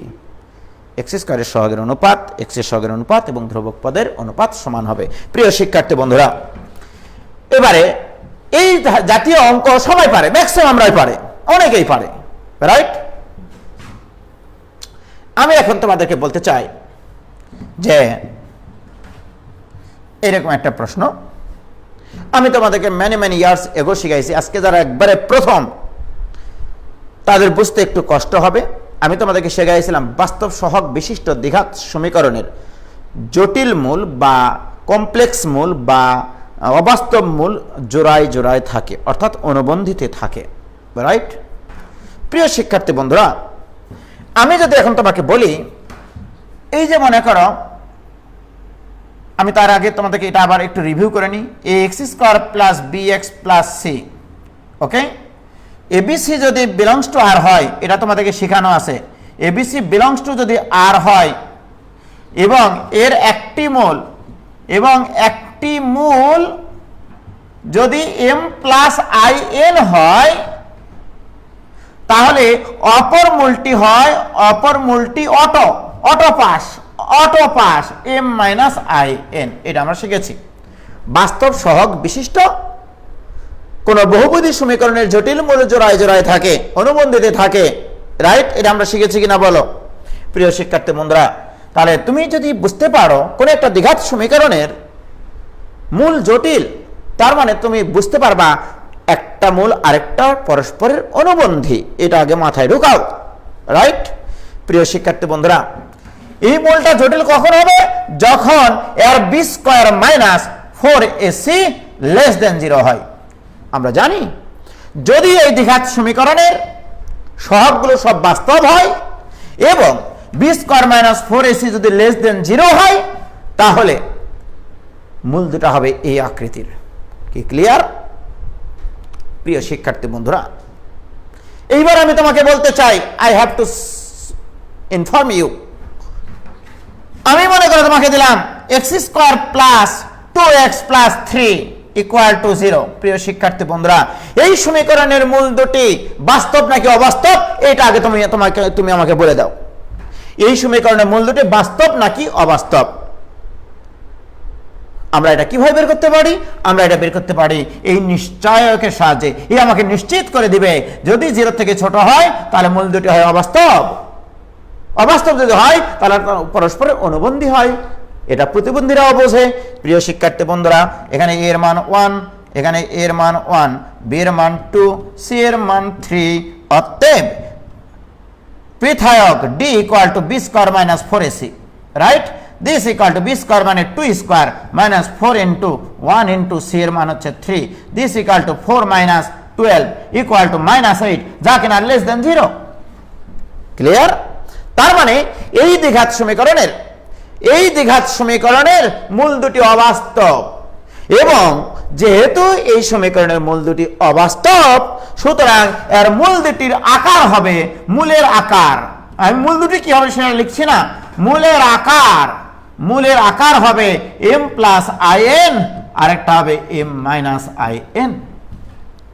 x স্কয়ারের সহগের অনুপাত, x এর সহগের অনুপাত এবং ধ্রুবক পদের অনুপাত সমান হবে। প্রিয় শিক্ষার্থী বন্ধুরা, এবারে এই জাতীয় অঙ্ক সবাই পারে, ম্যাক্সিমাম আমরাই পারে, অনেকেই পারে, রাইট? আমি এখন তোমাদেরকে বলতে চাই যে এরকম একটা প্রশ্ন আমি তোমাদেরকে মেনি ইয়ার্স এগো শিখাইছি, আজকে যারা একবারে প্রথম তাদের বুঝতে একটু কষ্ট হবে। আমি তোমাদেরকে শেখাইছিলাম বাস্তব সহগ বিশিষ্ট দ্বিঘাত সমীকরণের জটিল মূল বা কমপ্লেক্স মূল বা অবাস্তব মূল জোড়ায় জোড়ায় থাকে, অর্থাৎ অনুবন্ধিতে থাকে, রাইট? প্রিয় শিক্ষার্থী বন্ধুরা, আমি যদি এখন তোমাকে বলি, এই যে মনে করো, আমি তার আগে তোমাদেরকে এটা আবার একটু রিভিউ করে নিই, ax square plus bx plus c, ওকে? abc যদি বিলংস টু r হয়, এটা তোমাদেরকে শেখানো আছে, abc বিলংস টু যদি r হয় এবং এর একটি মূল যদি m প্লাস in হয়, তাহলে অপর মূলটি অটো পাস m মাইনাস in। এটা আমরা শিখেছি। বাস্তব সহগ বিশিষ্ট কোন বহুপদী সমীকরণের জটিল মূল জোড়ায় জোড়ায় থাকে, অনুবন্ধিত থাকে, রাইট? এটা আমরা শিখেছি কিনা বলো প্রিয় শিক্ষার্থী বন্ধুরা? তাহলে তুমি যদি বুঝতে পারো কোন একটা দ্বিঘাত সমীকরণের মূল জটিল, তার মানে তুমি বুঝতে পারবা একটা মূল আরেকটা পরস্পরের অনুবন্ধী। এটা আগে মাথায় ঢুকাও, রাইট? প্রিয় শিক্ষার্থী বন্ধুরা, এই মূলটা জটিল কখন হবে? যখন এর b square minus 4ac less than 0 হয়। আমরা জানি যদি এই দ্বিঘাত সমীকরণের সহগগুলো সব বাস্তব হয় এবং বি স্কয়ার মাইনাস 4ac যদি লেস দেন 0 হয় তাহলে মূল দুটা হবে এই আকৃতির। কি ক্লিয়ার প্রিয় শিক্ষার্থী বন্ধুরা? এইবার আমি তোমাকে বলতে চাই, I have to inform you, আমি মনে করে তোমাকে দিলাম x square plus 2x plus 3 equal to 0। প্রিয় শিক্ষার্থী বন্ধুরা, এই সমীকরণের মূল দুটি বাস্তব নাকি অবাস্তব এটা আগে তুমি আমাকে বলে দাও। এই সমীকরণের মূল দুটি বাস্তব নাকি অবাস্তব? আমরা এটা কিভাবে বের করতে পারি? আমরা এটা বের করতে পারি এই নিশ্চয়কের সাহায্যে। এই আমাকে নিশ্চিত করে দিবে যদি 0 থেকে ছোট হয় তাহলে মূল দুটি হয় অবাস্তব, অবাস্তব যদি হয় তাহলে পরস্পরের অনুবন্ধী হয়। এটা প্রতিবন্ধীরাও বোঝে। প্রিয় শিক্ষার্থী বন্ধুরা, এখানে এর মান 1, এখানে এর মান 1, বি এর মান 2, সি এর মান 3, অতএব পৃথক d equal to b square minus 4ac, right? This equal to b square মানে 2 square minus 4 into 1 into c এর মান হচ্ছে 3, this equal to 4 minus 12 equal to minus 8, যা কিনা লেস দেন 0। ক্লিয়ার? তার মানে এই দ্বিঘাত সমীকরণের মূল দুটি অবাস্তব এবং যেহেতু এই সমীকরণের মূল দুটি অবাস্তব সুতরাং এর মূল দুটির আকার হবে মূলের আকার। আমি মূল দুটি কি হবে সেটা লিখছি না, মূলের আকার হবে m প্লাস in, আরেকটা হবে m মাইনাস in।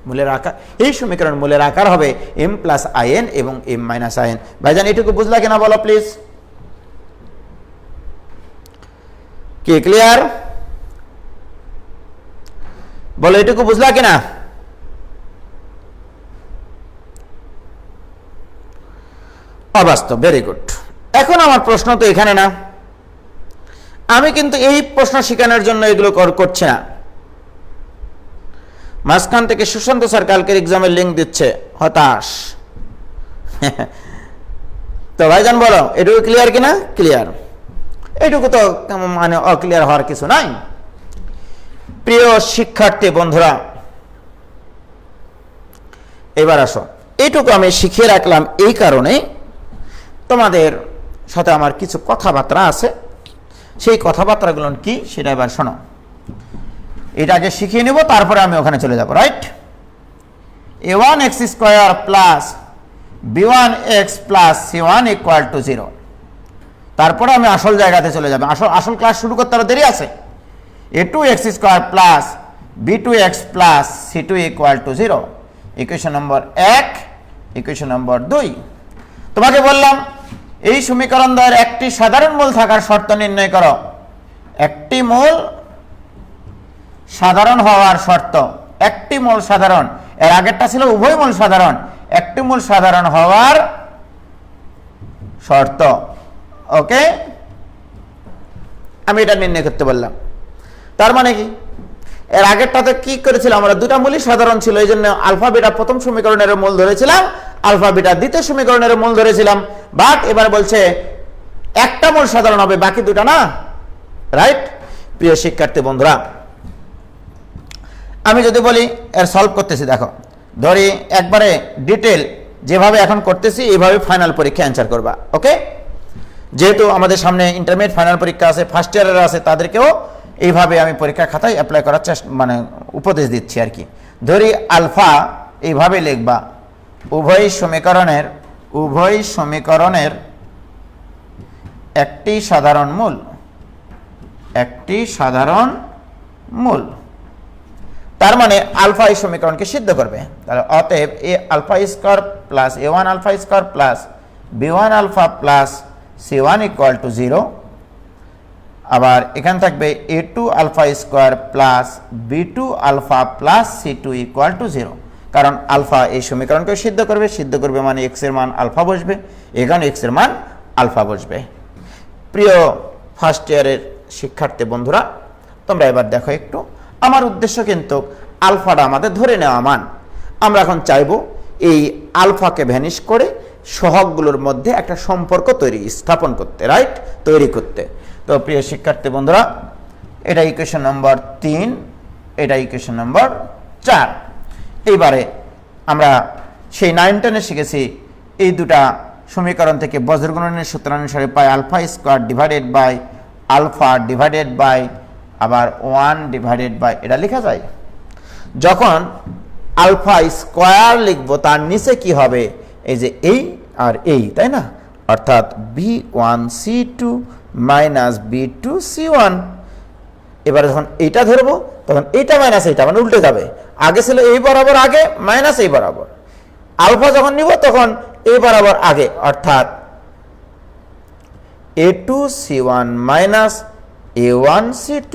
মূলের আকার, এই সমীকরণ মূলের আকার হবে m প্লাস in এবং m মাইনাস in। ভাইজান এটুকু বুঝলা কিনা বলো প্লিজ? কি ক্লিয়ার? বলো এটুকু বুঝলা কিনা? অবাস্তব, ভেরি গুড। এখন আমার প্রশ্ন তো এখানে না, আমি কিন্তু এই প্রশ্ন শেখানোর জন্য এগুলো করছি না। মাঝখান থেকে সুশান্ত স্যার কালকের এক্সামের লিঙ্ক দিচ্ছে, হতাশ। তো ভাইজান বলো এটুকু ক্লিয়ার কিনা? ক্লিয়ার। এটুকু তো মানে অক্লিয়ার হওয়ার কিছু নাই। প্রিয় শিক্ষার্থী বন্ধুরা, এবার আসো, এইটুকু আমি শিখিয়ে রাখলাম এই কারণে তোমাদের সাথে আমার কিছু কথাবার্তা আছে, সেই কথাবার্তাগুলো কি সেটা এবার শোনো। এটা আগে শিখিয়ে নেব, তারপরে আমি ওখানে চলে যাব, right? a1x square plus b1x plus c1 equal to 0। তারপরে আমি আসল জায়গাতে চলে যাব। আসল ক্লাস শুরু করতে আরো দেরি আছে। a2x square plus b2x plus c2 equal to 0, equation number 1, equation number 2। তোমাকে বললাম এই সমীকরণ দ্বয়ের একটি সাধারণ মূল থাকার শর্ত নির্ণয় করো। একটি মূল সাধারণ হওয়ার শর্ত, একটি মূল সাধারণ, এর আগেরটা ছিল উভয় মূল সাধারণ, একটি মূল সাধারণ হওয়ার শর্ত। ওকে, আমি এটা নির্ণয় করতে বললাম। তার মানে কি, এর আগেরটাতে কি করেছিলাম আমরা? দুটা মূলই সাধারণ ছিল, এই জন্য আলফা বিটা প্রথম সমীকরণের মূল ধরেছিলাম, আলফা বিটা দ্বিতীয় সমীকরণের মূল ধরেছিলাম। বাট এবার বলছে একটা মূল সাধারণ হবে, বাকি দুটা না, রাইট? প্রিয় শিক্ষার্থী বন্ধুরা, আমি যদি বলি এর সলভ করতেছি, দেখো ধরি একবারে ডিটেল যেভাবে এখন করতেছি এইভাবে ফাইনাল পরীক্ষা অ্যান্সার করবা। ওকে, যেহেতু আমাদের সামনে ইন্টারমিডিয়েট ফাইনাল পরীক্ষা আছে, ফার্স্ট ইয়ারের আছে, তাদেরকেও এইভাবে আমি পরীক্ষা খাতায় অ্যাপ্লাই করার চেষ্টা মানে উপদেশ দিচ্ছি আর কি। ধরি আলফা এইভাবে লিখবা, উভয় সমীকরণের একটি সাধারণ মূল, তার মানে আলফা এই সমীকরণকে সিদ্ধ করবে। তাহলে অতএব a alpha square plus a1 alpha square plus b1 alpha plus c1 equal to 0। আবার এখানে থাকবে a2 alpha square plus b2 alpha plus c2 equal to 0। কারণ আলফা এই সমীকরণকে সিদ্ধ করবে মানে x এর মান আলফা বসবে, এখানে x এর মান আলফা বসবে। প্রিয় ফার্স্ট ইয়ারের শিক্ষার্থী বন্ধুরা, তোমরা এবার দেখো একটু, আমার উদ্দেশ্য কিন্তু আলফাটা আমাদের ধরে নেওয়া মান। আমরা এখন চাইবো এই আলফাকে ভ্যানিশ করে সহগগুলোর মধ্যে একটা সম্পর্ক স্থাপন করতে, রাইট? তৈরি করতে। তো প্রিয় শিক্ষার্থী বন্ধুরা, এটা ইকুয়েশন নম্বর 3, এটা ইকুয়েশন নম্বর 4। এইবারে আমরা সেই 9-10-এ শিখেছি এই দুটা সমীকরণ থেকে বজ্রগুণনের সূত্র অনুসারে পাই alpha square divided by alpha divided by আবার 1 ডিভাইডেড বাই এটা লেখা যায়। যখন আলফা স্কোয়ার লিখব তার নিচে কি হবে, এই যে এই আর এই, তাই না, অর্থাৎ b1c2 মাইনাস b2c1। এবারে যখন এইটা ধরবো তখন এইটা মাইনাস এইটা মানে উল্টে যাবে, আগে ছিল এই বরাবর আগে মাইনাস এই বরাবর, আলফা যখন নিব তখন এই বরাবর আগে, অর্থাৎ a2c1 মাইনাস a1c2।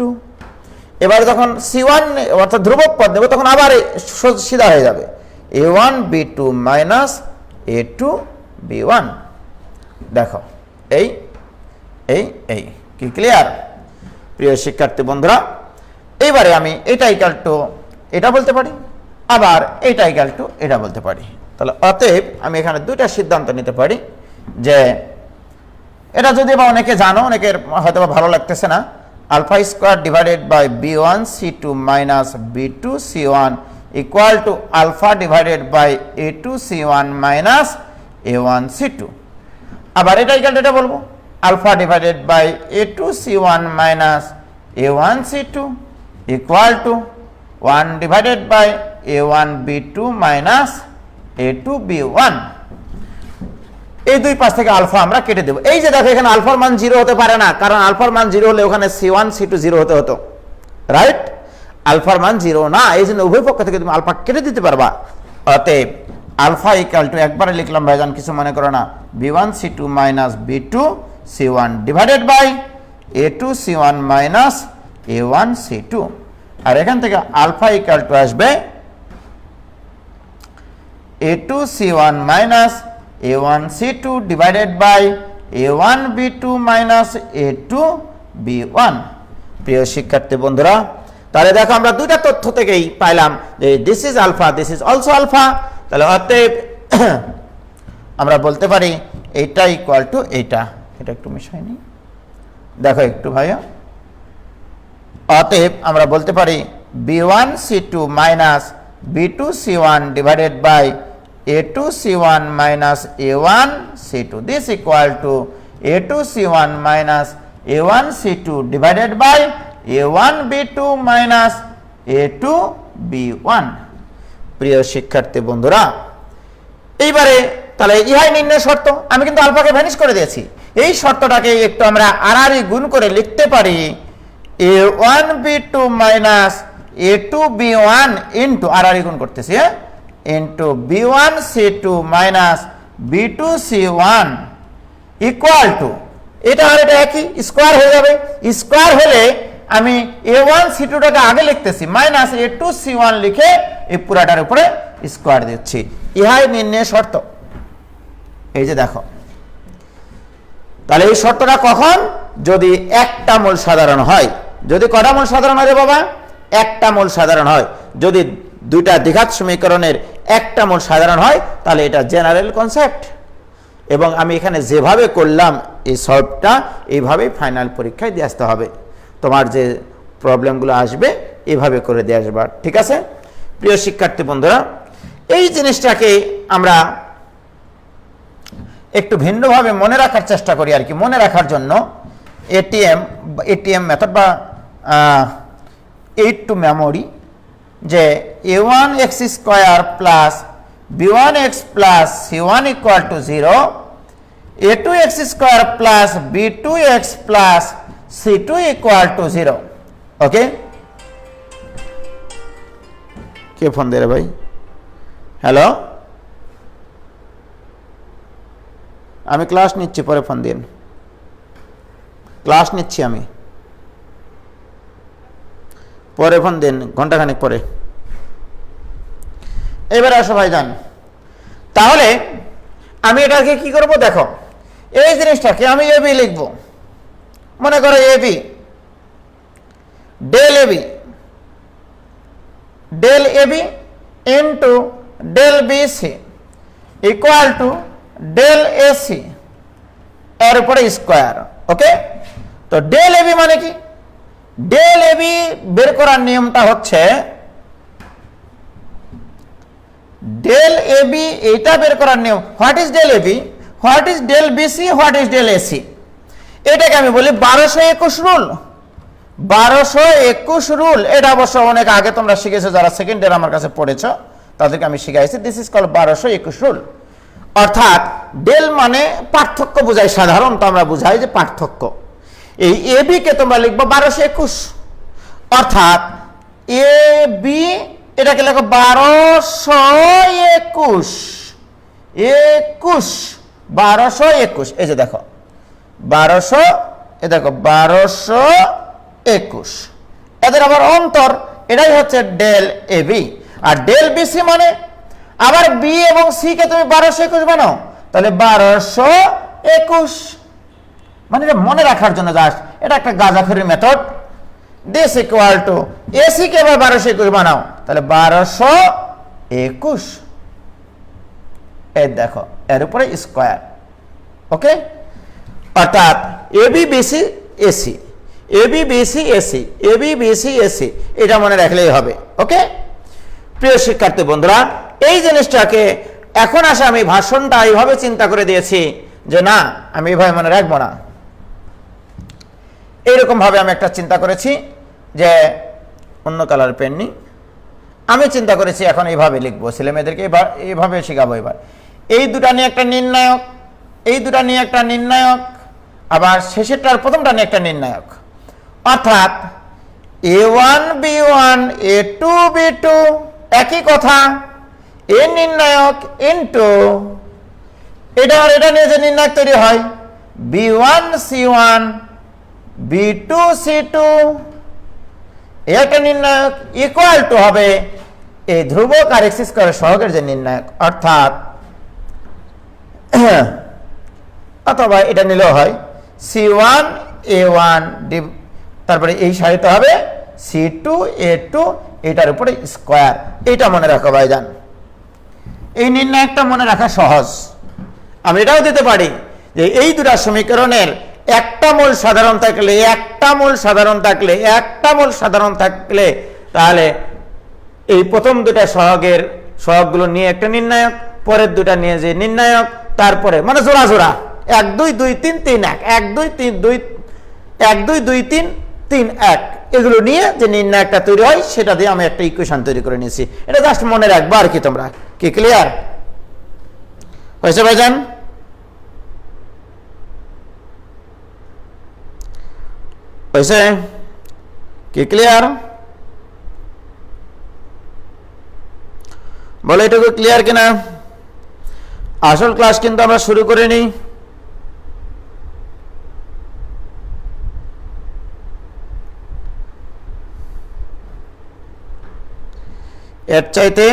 এবার যখন c1 অর্থাৎ ধ্রুবক পদ নেব তখন আবার সিধা হয়ে যাবে a1b2 মাইনাস a2b1। দেখো এই এই এই কি ক্লিয়ার প্রিয় শিক্ষার্থী বন্ধুরা? এইবারে আমি এটা ইকুয়াল টু এটা বলতে পারি, আবার এটা ইকুয়াল টু এটা বলতে পারি। তাহলে অতএব আমি এখানে দুইটা সিদ্ধান্ত নিতে পারি যে এটা যদি বা অনেকে জানো, অনেকের হয়তো ভালো লাগতেছে না, alpha square divided by b1c2 minus b2c1 equal to alpha divided by a2c1 minus a1c2। আবার এটা ইকুয়াল টু এটা বলবো alpha divided by a2c1 minus a1c2 equal to 1 divided by a1b2 minus a2b1। এই দুই পাশ থেকে আলফা আমরা কেটে দেব। এই যে দেখো এখানে আলফার মান 0 হতে পারে না, কারণ আলফার মান 0 হলে ওখানে c1 c2 0 হতে হতো, রাইট? আলফার মান 0 না, এই জন্য উভয় পক্ষ থেকে তুমি আলফা কেটে দিতে পারবা। অতএব আলফা ইকুয়াল টু একবারে লিখলাম ভাইজান, কিছু মনে করো না, b1c2 minus b2c1 divided by a2c1 minus a1c2। আর এখান থেকে আলফা ইকুয়াল টু আসবে a2c1 minus a1c2 divided by a1b2 minus a2b1। প্রিয় শিক্ষার্থী বন্ধুরা, তাহলে দেখো আমরা দুইটা তথ্য থেকেই পাইলাম যে this is alpha, this is also alpha. তাহলে অতএব আমরা বলতে পারি এইটা ইকুয়াল টু এইটা। এটা একটু মিশাইনি, দেখো একটু ভাইয়া। অতএব আমরা বলতে পারি b1c2 minus b2c1 divided by a2c1 minus a1c2. This equal to a2c1 minus a1c2 divided by a1b2 minus a2b1. প্রিয় শিক্ষার্থী বন্ধুরা, এইবারে তাহলে ইহাই নির্ণয় শর্ত। আমি কিন্তু আলফাকে ভ্যানিশ করে দিয়েছি। এই শর্তটাকে একটু আমরা আড়াআড়ি গুণ করে লিখতে পারি a1b2 minus a2b1 ইনটু আড়াআড়ি গুণ করতেছি, হ্যাঁ, into b1c2 minus b2c1 equal to এটা আর এটা একই স্কয়ার হয়ে যাবে। স্কয়ার হলে আমি a1c2 টাকে আগে লিখতেছি মাইনাস a2c1 লিখে এই পুরাটার উপরে স্কয়ার দিচ্ছি। ইহাই নির্ণয় শর্ত। এই যে দেখো, তাহলে এই শর্তটা কখন? যদি একটা মূল সাধারণ হয়। যদি কটা মূল সাধারণ হয় রে বাবা? একটা মূল সাধারণ হয়। যদি দুইটা দ্বিঘাত সমীকরণের একটা মূল সাধারণ হয় তাহলে এটা জেনারেল কনসেপ্ট। এবং আমি এখানে যেভাবে করলাম এই সলভটা এইভাবেই ফাইনাল পরীক্ষায় দিয়ে আসতে হবে। তোমার যে প্রবলেমগুলো আসবে এইভাবে করে দিয়ে আসবা, ঠিক আছে? প্রিয় শিক্ষার্থী বন্ধুরা, এই জিনিসটাকে আমরা একটু ভিন্নভাবে মনে রাখার চেষ্টা করি আর কি। মনে রাখার জন্য এটিএম মেথড বা এইড টু মেমোরি, যে a1x square plus b1x plus c1 equal to 0, a2x square plus b2x plus c2 equal to 0। Okay, কে ফোন দে রে ভাই? হ্যালো, আমি ক্লাস নিচ্ছি, পরে ফোন দিন। ক্লাস নিচ্ছি আমি, পরে ফোন দিন, ঘন্টাখানেক পরে। এবার আসো ভাইজান, তাহলে আমি এটাকে কি করব? দেখো, এই জিনিসটাকে আমি এবি লিখব। মনে করো AB, del AB into del BC equal to del AC এর উপরে স্কোয়ার। ওকে, তো ডেল এবি মানে কি? ডেল এবি বের করার নিয়মটা হচ্ছে ডেল এ বি এইটা বের করার নিয়ম, what is del A B, what is del BC, what is del AC, এটাকে আমি বলি 1221 রুল। 1221 রুল, এটা অবশ্য অনেক আগে তোমরা শিখেছো, যারা সেকেন্ড ইয়ার আমার কাছে পড়েছো তাদেরকে আমি শিখাইছি। This is called 1221 rule. অর্থাৎ ডেল মানে পার্থক্য বোঝায়, সাধারণত আমরা বুঝাই যে পার্থক্য। এই এ বি কে তোমরা লিখবো 1221, অর্থাৎ এ বি এটাকে লেখো 1221, 1221, এই যে দেখো 1200, এ দেখো 1221, এদের আবার অন্তর, এটাই হচ্ছে del A B. R del BC মানে আবার বি এবং সি কে তুমি 1221 বানাও, তাহলে 1221, মানে এটা মনে রাখার জন্য জাস্ট, এটা একটা গাঁজাখড়ির method. This equal to a c কে আবার 1221 বানাও, তাহলে 1221, এই দেখো এর উপরে স্কয়ার। ওকে, অর্থাৎ AB BC AC, AB BC AC, AB BC AC, এটা মনে রাখলেই হবে। ওকে প্রিয় শিক্ষার্থী বন্ধুরা, এই জিনিসটাকে এখন আসে আমি ভাষণটা এইভাবে চিন্তা করে দিয়েছি যে না আমি এইভাবে মনে রাখবো না, এইরকম ভাবে আমি একটা চিন্তা করেছি যে অন্য কালার পেন নি, আমি চিন্তা করেছি এখন এইভাবে লিখবো, ছেলে মেয়েদেরকে এইভাবে শেখাবো। এবার এই দুটা নিয়ে একটা নির্ণায়ক, এই দুটা নিয়ে একটা নির্ণায়ক, আবার শেষেরটার প্রথমটা নিয়ে একটা নির্ণায়ক, অর্থাৎ A1 B1 A2 B2 একই কথা, এ নির্ণায়ক ইনটু এটা আর এটা নিয়ে যে নির্ণায়ক তৈরি হয় B1 C1 B2 C2, একটা নির্ণায়ক ইকুয়াল টু হবে এই ধ্রুবক আর এক্স স্কয়ারের সহগের যে নির্ণায়ক, অর্থাৎ অথবা এটা নিলেও হয় C1 A1 তারপরে এই সারিতে হবে C2 A2, এটার উপরে স্কয়ার। এটা মনে রাখো ভাইজান, এই নির্ণায়কটা মনে রাখা সহজ। আমি এটাও দিতে পারি যে এই দুটা সমীকরণের একটা মূল সাধারণ থাকলে, একটা মূল সাধারণ থাকলে, একটা মূল সাধারণ থাকলে, তাহলে এই প্রথম দুটা সহগগুলো নিয়ে একটা নির্ণায়ক, পরের দুটা নিয়ে যে নির্ণায়ক, তারপরে মানে জোড়া জোড়া 1 2 2 3 3 1, 1 2 3 2 1 2 2 3 3 1, এগুলো নিয়ে যে নির্ণায়কটা তৈরি হয় সেটা দিয়ে আমি একটা ইকুয়েশন তৈরি করে নিয়েছি। এটা জাস্ট মনে রাখবো আর কি। তোমরা কি ক্লিয়ার হয়েছে ভাইজান? হয়েছে কি ক্লিয়ার? বলো এটুকু ক্লিয়ার কিনা? আসল ক্লাস কিন্তু আমরা শুরু করে নিই। এর চাইতে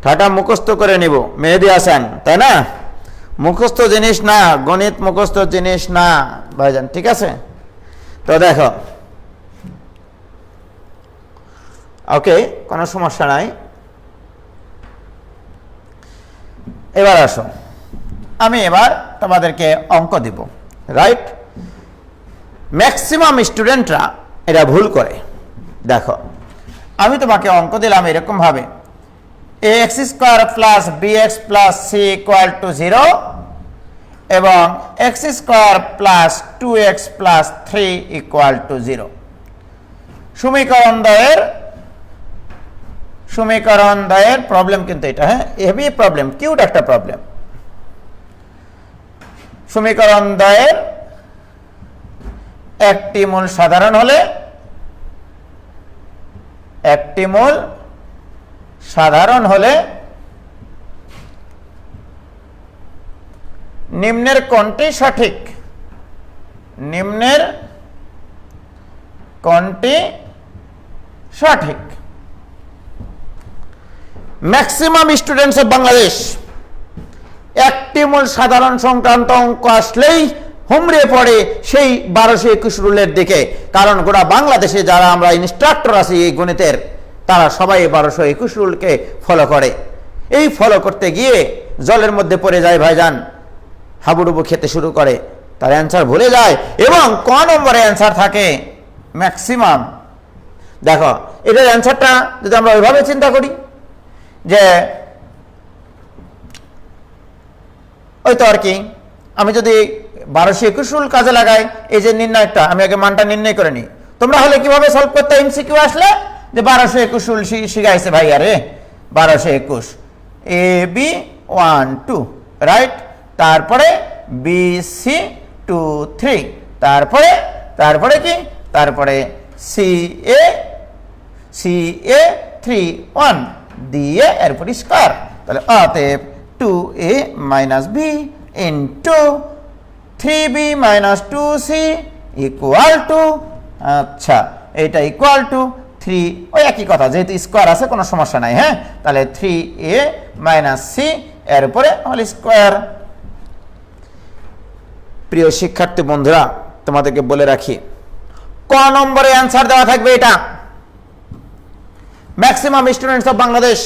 ঠাটা মুখস্থ করে নিব, মেহেদি হাসান, তাই না? মুখস্থ জিনিস না, গণিত মুখস্থ জিনিস না ভাইজান, ঠিক আছে? তো দেখো, ওকে, কোনো সমস্যা নাই। এবার আসো, আমি এবার তোমাদেরকে অঙ্ক দিব, রাইট? ম্যাক্সিমাম স্টুডেন্টরা এটা ভুল করে। দেখো, আমি তোমাকে অঙ্ক দিলাম এরকম ভাবে, ax square plus bx plus c equal to 0 এবং x square plus 2x plus 3 equal to 0। সমীকরণ দ্বয়ের প্রবলেম কিন্তু এটা, হ্যাঁ, হেভি প্রবলেম, কিউট একটা প্রবলেম। সমীকরণ দ্বয়ের একটি মূল সাধারণ হলে, একটি মূল সাধারণ হলে নিম্নের কোনটি সঠিক? নিম্নের কোনটি সঠিক? ম্যাক্সিমাম স্টুডেন্টস অফ বাংলাদেশ একটি মূল সাধারণ সংক্রান্ত অঙ্ক আসলেই হুমড়ে পড়ে সেই 1221 রুলের দিকে। কারণ গোটা বাংলাদেশে যারা আমরা ইনস্ট্রাক্টর আছি এই গণিতের, তারা সবাই 1221 রুলকে ফলো করে। এই ফলো করতে গিয়ে জলের মধ্যে পড়ে যায় ভাইজান, হাবুডুবু খেতে শুরু করে, তার অ্যান্সার ভুলে যায় এবং ক নম্বরে অ্যান্সার থাকে ম্যাক্সিমাম। দেখো, এটার অ্যান্সারটা যদি আমরা ওইভাবে চিন্তা করি যে ওই তো আর কি, আমি যদি 1221 রুল কাজে লাগাই, এই যে নির্ণয়টা আমি আগে মানটা নির্ণয় করে নিই। তোমরা হলে কিভাবে সলভ করতে, এমসিকিউ আসলে যে 1221 রুল শিখাইছে ভাই, আরে 1221 এ বি 1 2 রাইট, তারপরে বি সি 2 3, তারপরে কি, তারপরে সি এ 3 1 দিয়ে এরপর স্কয়ার, তাহলে অতএব 2a minus b into 3b minus 2c equal to, আচ্ছা এটা ইকুয়াল টু 3, ওই একই কথা, যেহেতু স্কোয়ার আছে কোনো সমস্যা নাই। হ্যাঁ, তাহলে 3a মাইনাস সি এর উপরে হোল স্কোয়ার। প্রিয় শিক্ষার্থী বন্ধুরা, তোমাদেরকে বলে রাখি, ক নম্বরে অ্যান্সার দেওয়া থাকবে এটা। ম্যাক্সিমাম স্টুডেন্টস অফ বাংলাদেশ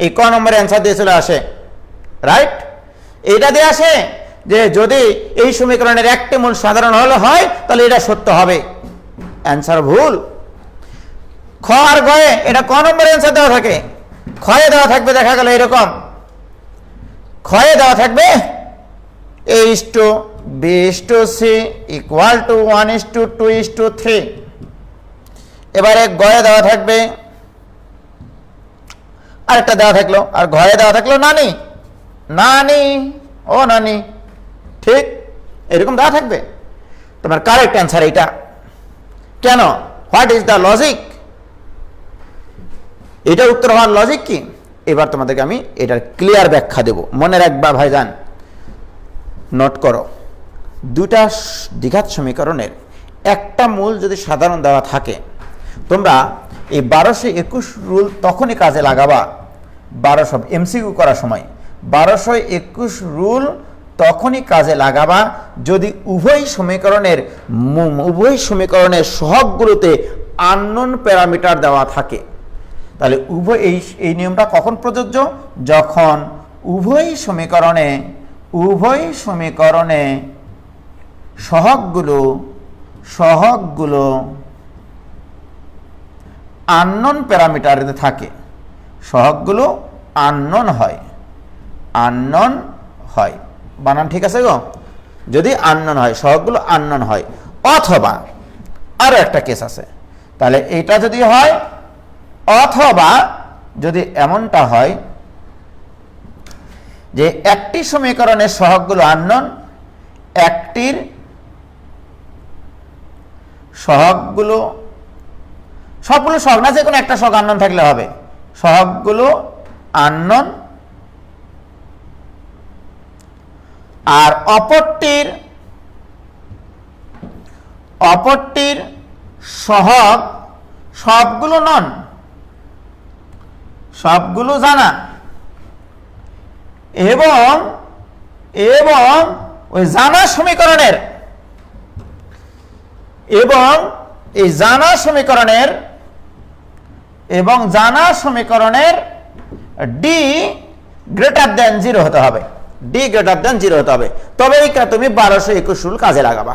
এই ক নম্বরে অ্যান্সার দিয়ে চলে আসে, রাইট। এটা দিয়ে আসে যে যদি এই সমীকরণের একটি মূল সাধারণ হলে হয় তাহলে এটা সত্য হবে। অ্যান্সার ভুল। খ আর গয়ে এটা ক নম্বরে অ্যান্সার দেওয়া থাকে, ক্ষয়ে দেওয়া থাকবে, দেখা গেল এরকম ক্ষয়ে দেওয়া থাকবে a:b:c ইকুয়াল টু 1:2:3। এবারে গয়ে দেওয়া থাকবে আরেকটা দেওয়া থাকলো, আর ঘরে দেওয়া থাকলো নানি নানি ও নানি, ঠিক এরকম দেওয়া থাকবে। তোমার কারেক্ট অ্যান্সার এইটা। কেন, হোয়াট ইজ দ্য লজিক, এটা উত্তর হওয়ার লজিক কি, এবার তোমাদেরকে আমি এটার ক্লিয়ার ব্যাখ্যা দেব। মনে রাখবা ভাইজান, নোট করো, দুটা দ্বিঘাত সমীকরণের একটা মূল যদি সাধারণ দেওয়া থাকে, তোমরা এই 1221 রুল তখনই কাজে লাগাবা, 1200 এমসিকিউ করার সময় 1221 রুল তখনই কাজে লাগাবা যদি উভয় সমীকরণের সহগগুলোতে আননোন প্যারামিটার দেওয়া থাকে। তাহলে এই নিয়মটা কখন প্রযোজ্য, যখন উভয় সমীকরণে সহগগুলো আননোন প্যারামিটারে থাকে, সহগগুলো আননোন হয়, বানান ঠিক আছে গো, যদি আননোন হয়, সহগগুলো আননোন হয়। অথবা আরো একটা কেস আছে, তাহলে এটা যদি হয়, অথবা যদি এমনটা হয় যে একটি সমীকরণের সহগগুলো আননোন, একটির সহগগুলো, সবগুলো সহগ না, যে কোনো একটা সহগ আননোন থাকলে হবে, সহগগুলো আননোন, আর অপরটির সহগ সবগুলো নন, সবগুলো জানা, এবং ওই জানা সমীকরণের, এবং এই জানা সমীকরণের ডি গ্রেটার দেন 0 হতে হবে, ডি গ্রেটার দেন 0 হতে হবে, তবে তুমি 1221 রুল কাজে লাগাবা।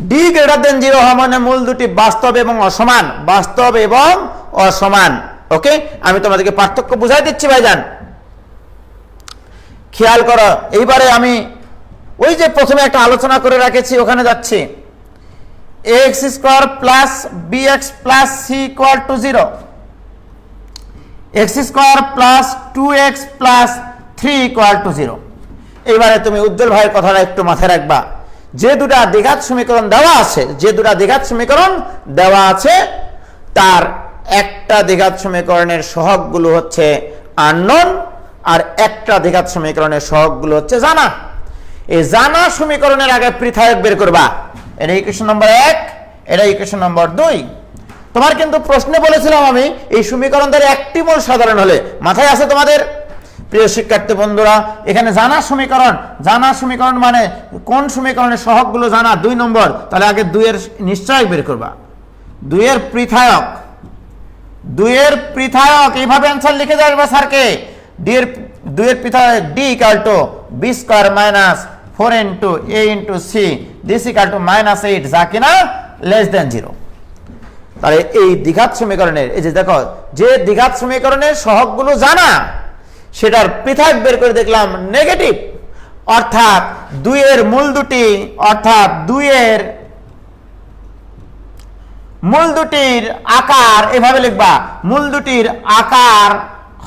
ডি গ্রেটার দেন 0 হওয়া মানে মূল দুটি বাস্তব এবং অসমান। ওকে, আমি তোমাদেরকে পার্থক্য বুঝাই দিচ্ছি ভাইজান, খেয়াল করো। এইবারে আমি ওই যে প্রথমে একটা আলোচনা করে রেখেছি ওখানে যাচ্ছি। x² plus bx plus c equal to 0, x² plus 2x plus 3 equal to 0। এইবারে তুমি উজ্জ্বল ভাইয়ের কথাটা একটু মাথায় রাখবা, যে দুটা দ্বিঘাত সমীকরণ দেওয়া আছে, তার একটা দ্বিঘাত সমীকরণের সহগগুলো হচ্ছে আননোন, আর একটা দ্বিঘাত সমীকরণের সহগগুলো হচ্ছে জানা। এই জানা সমীকরণের আগে পৃথক বের করবা, এটা ইকুয়েশন নম্বর 1, এটা ইকুয়েশন নম্বর 2। তোমার কিন্তু প্রশ্নে বলেছিলাম আমি এই সমীকরণ দ্বারা একটি মূল সাধারণ হলে, মাথায় আছে তোমাদের প্রিয় শিক্ষার্থী বন্ধুরা? এখানে জানা সমীকরণ মানে কোন সমীকরণের সহগগুলো জানা, 2 নম্বর। তাহলে আগে 2 এর নিশ্চয় বের করবা, 2 এর পৃথক এইভাবে অ্যান্সার লিখে যাবে স্যারকে। 2 এর পৃথক d equal two b² minus 4 into a into c, this equal two -8, যা কিনা লেস দেন 0। তাহলে এই দ্বিঘাত সমীকরণের এই যে দেখো যে দ্বিঘাত সমীকরণের সহগগুলো জানা সেটার পৃথক বের করে দেখলাম নেগেটিভ, অর্থাৎ 2 এর মূল দুটি, অর্থাৎ 2 এর মূল দুটির আকার এভাবে লিখবা, মূল দুটির আকার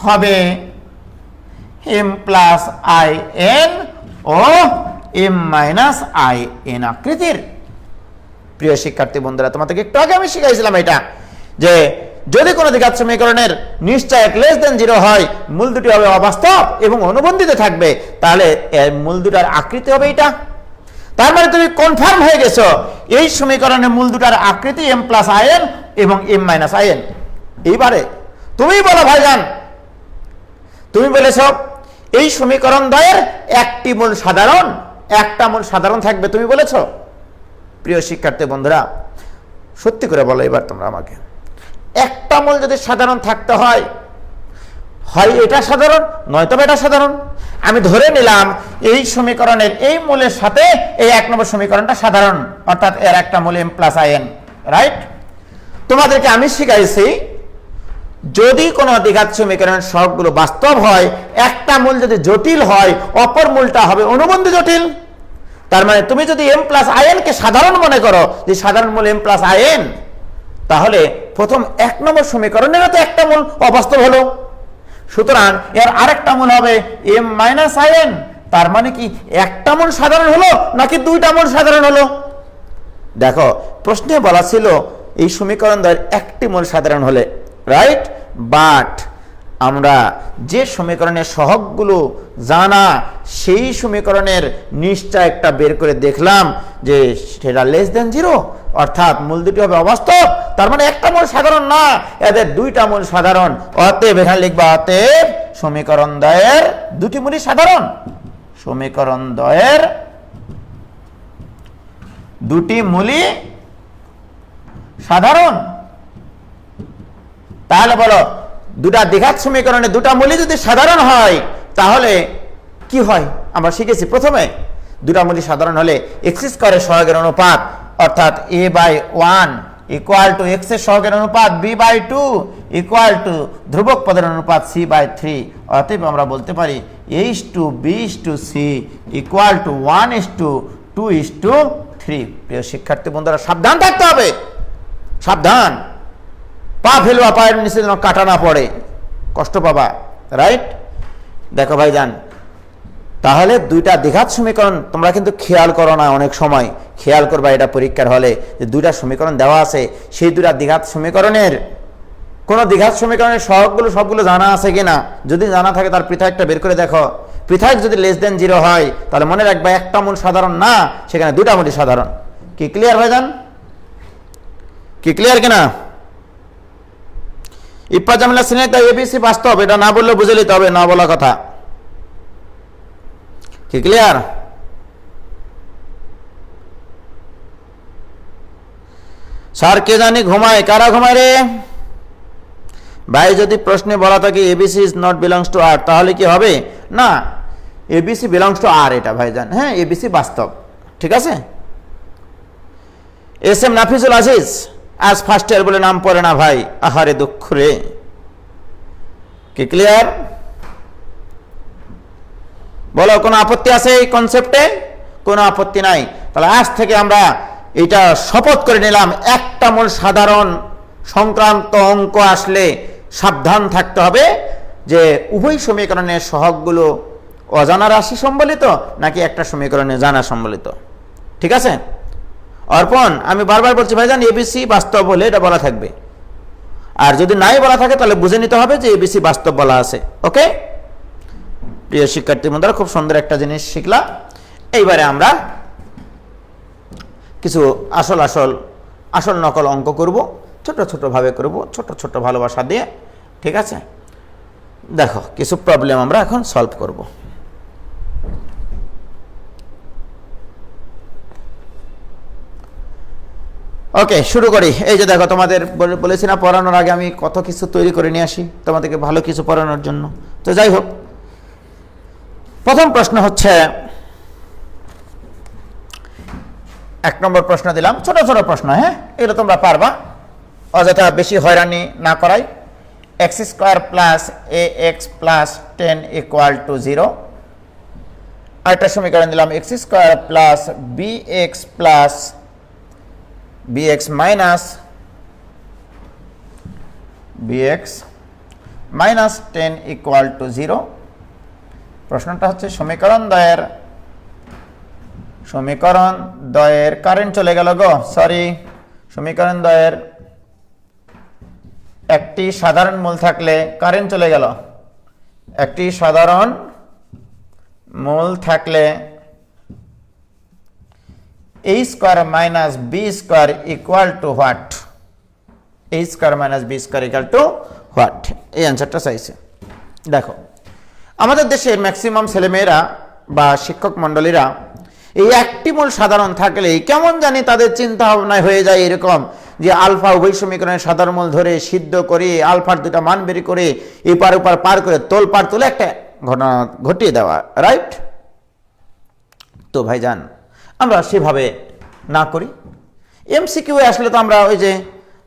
হবে m প্লাস আই এন ও m মাইনাস আই এন আকৃতির। প্রিয় শিক্ষার্থী বন্ধুরা, তোমাদেরকে একটু আগে আমি শিখাইছিলাম এটা, যে যদি কোনো দ্বিঘাত সমীকরণের নিশ্চয়ক লেস দেন 0 হয়, মূল দুটি হবে অবাস্তব এবং অনুবন্ধিত থাকবে, তাহলে এর মূল দুটার আকৃতি হবে এটা। তার মানে তুমি কনফার্ম হয়ে গেছো এই সমীকরণের মূল দুটার আকৃতি m প্লাস আইএন এবং m মাইনাস আইএন। এইবারে তুমি বলো ভাইজান, তুমি বলেছো এই সমীকরণ দ্বয়ের একটি মূল সাধারণ, একটা মূল সাধারণ থাকবে, তুমি বলেছো। প্রিয় শিক্ষার্থী বন্ধুরা, সত্যি করে বলো এবার তোমরা আমাকে, একটা মূল যদি সাধারণ থাকতে হয়, হয় এটা সাধারণ নয়তো এটা সাধারণ। আমি ধরে নিলাম এই সমীকরণের এই মূলের সাথে এই 1 নম্বর সমীকরণটা সাধারণ, অর্থাৎ এর একটা মূল m প্লাস আইএন, রাইট? তোমাদেরকে আমি শিখাইছি যদি কোনো দ্বিঘাত সমীকরণের সহগগুলো বাস্তব হয়, একটা মূল যদি জটিল হয়, অপর মূলটা হবে অনুবন্ধী জটিল। তার মানে তুমি যদি m প্লাস আইএন কে সাধারণ মনে করো, যে সাধারণ মূল m প্লাস আইএন, তাহলে প্রথম 1 নম্বর সমীকরণের তো একটা মূল অবাস্তব হলো, সুতরাং এর আরেকটা মূল হবে m মাইনাস আইএন। তার মানে কি একটা মূল সাধারণ হলো নাকি 2টা মূল সাধারণ হলো? দেখো প্রশ্নে বলা ছিল এই সমীকরণ দ্বয়ের একটি মূল সাধারণ হলে, রাইট? বাট আমরা যে সমীকরণের সহগগুলো জানা সেই সমীকরণের নিশ্চয়কটা বের করে দেখলাম যে সেটা লেস দেন 0, অর্থাৎ মূল দুটি হবে অবাস্তব। তার মানে একটা মূল সাধারণ না, এদের 2টা মূল সাধারণ। অতএব এখানে লিখবা অতএব সমীকরণ দ্বয়ের 2টি মূলই সাধারণ, সমীকরণ দ্বয়ের 2টি মূলই সাধারণ। তাহলে বলো দুটা দ্বিঘাত সমীকরণে 2টা মূলই যদি সাধারণ হয় তাহলে কি হয়? আমরা শিখেছি প্রথমে 2টা মূলই সাধারণ হলে x স্কয়ারের সহগের অনুপাত, অর্থাৎ a/1 ইকুয়াল টু x এর সহগের অনুপাত b/2 ইকুয়াল টু ধ্রুবক পদের অনুপাত c/3। অতএব আমরা বলতে পারি a/b/c ইকুয়াল টু 1:2:3। প্রিয় শিক্ষার্থী বন্ধুরা, সাবধান থাকতে হবে, সাবধান। পা ফেলবা, পায়ের নিচে যেন কাটা না পড়ে, কষ্ট পাবা, রাইট? দেখো ভাইজান, তাহলে 2টা দ্বিঘাত সমীকরণ তোমরা কিন্তু খেয়াল করো না, অনেক সময় খেয়াল করবা এটা পরীক্ষার হলে, যে 2টা সমীকরণ দেওয়া আছে, সেই 2টা দ্বিঘাত সমীকরণের কোনো দ্বিঘাত সমীকরণের সহগগুলো সবগুলো জানা আছে কিনা। যদি জানা থাকে তার পৃথকটা বের করে দেখো। পৃথক যদি লেস দেন 0 হয় তাহলে মনে রাখবা একটা মূল সাধারণ না, সেখানে 2টা মূলই সাধারণ। কি ক্লিয়ার ভাইজান? কি ক্লিয়ার কিনা? ইপ্পা জামিলা শ্রেণীতে এবিসি বাস্তব, এটা না বললে বুঝে নিতে হবে, না বলা কথা। কি ক্লিয়ার? স্যার কে জানি ঘুমায়, কারা ঘুমায় রে ভাই? যদি প্রশ্নে বলা থাকে ABC is not belongs to R, তাহলে কি হবে? না, এবিসি বিলংস টু আর এটা ভাইজান। হ্যাঁ, এবিসি বাস্তব, ঠিক আছে। এস এম নাফিজুল আজিজ আজ ফার্স্ট ইয়ার বলে নাম পড়ে না ভাই, আহারে দুঃখ রে। কি ক্লিয়ার? বলো কোনো আপত্তি আছে এই কনসেপ্টে? কোনো আপত্তি নাই। তাহলে আজ থেকে আমরা এটা শপথ করে নিলাম, একটা মূল সাধারণ সংক্রান্ত অঙ্ক আসলে সাবধান থাকতে হবে যে উভয় সমীকরণের সহগগুলো অজানা রাশি সম্বলিত নাকি একটা সমীকরণে জানা সম্বলিত, ঠিক আছে? অর্পণ, আমি বারবার বলছি ভাইজান, এবিসি বাস্তব হলে এটা বলা থাকবে, আর যদি নাই বলা থাকে তাহলে বুঝে নিতে হবে যে এবিসি বাস্তব বলা আছে। ওকে প্রিয় শিক্ষার্থী বন্ধুরা, খুব সুন্দর একটা জিনিস শিখলাম। এইবারে আমরা কিছু আসল নকল অঙ্ক করব, ছোট ছোট ভাবে করব, ছোট ছোট ভালোবাসা দিয়ে, ঠিক আছে? দেখো কিছু প্রবলেম আমরা এখন সলভ করব। ওকে, শুরু করি। এই যে দেখো, তোমাদের বলেছি না পড়ানোর আগে আমি কত কিছু তৈরি করে নিয়ে আসি তোমাদেরকে ভালো কিছু পড়ানোর জন্য। তো যাই হোক, প্রথম প্রশ্ন হচ্ছে, 1 নম্বর প্রশ্ন দিলাম, ছোট ছোট প্রশ্ন, হ্যাঁ, এগুলো তোমরা পারবা। অযথা বেশি হয়রানি না করাই, x square plus a x plus 10 equal to 0। আরেকটা সমীকরণ দিলাম x square plus b x plus b x minus bx minus 10 equal to 0। প্রশ্নটা হচ্ছে সমীকরণ দ্বয়ের কারেন্ট চলে গেল গো, সরি, সমীকরণ দ্বয়ের একটি সাধারণ মূল থাকলে কারেন্ট চলে গেল। একটি সাধারণ মূল থাকলে a square minus b square equal to what? a square minus b square equal to what? এই অ্যান্সারটা চাইছে। দেখো, আমাদের দেশের ম্যাক্সিমাম ছেলেমেয়েরা বা শিক্ষক মণ্ডলীরা এই একটি মূল সাধারণ থাকলেই কেমন জানি তাদের চিন্তা ভাবনায় হয়ে যায় এরকম যে আলফা উভয় সমীকরণের সাধারণ মূল ধরে সিদ্ধ করে আলফার দুটা মান বের করে এপার ওপার পার করে তোলপাড় তুলে একটা ঘটনা ঘটিয়ে দেওয়া, রাইট? তো ভাইজান, আমরা সেভাবে না করি। এমসিকিউ আসলে তো আমরা ওই যে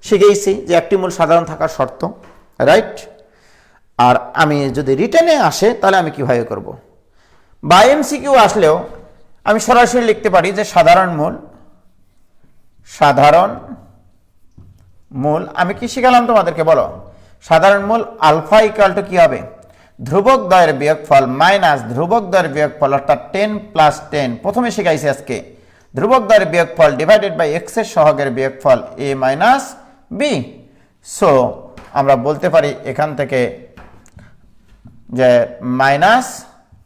শিখেইছি যে একটি মূল সাধারণ থাকার শর্ত, রাইট? আর আমি যদি রিটেনে আসে তাহলে আমি কিভাবে করব? বা এমসিকিউ আসলেও আমি সরাসরি লিখতে পারি যে সাধারণ মূল আমি কি শিখালাম তোমাদেরকে বলো? সাধারণ মূল আলফা ইকুয়াল টু কি হবে? ধ্রুবক দ্বয়ের বিয়োগফল মাইনাস ধ্রুবক দ্বয়ের বিয়োগফল, অর্থাৎ 10 প্লাস 10 প্রথমে শিখাইছি আজকে, ধ্রুবক দ্বয়ের বিয়োগফল ডিভাইডেড বাই এক্স এর সহগের বিয়োগফল a মাইনাস বি। সো আমরা বলতে পারি এখান থেকে যে minus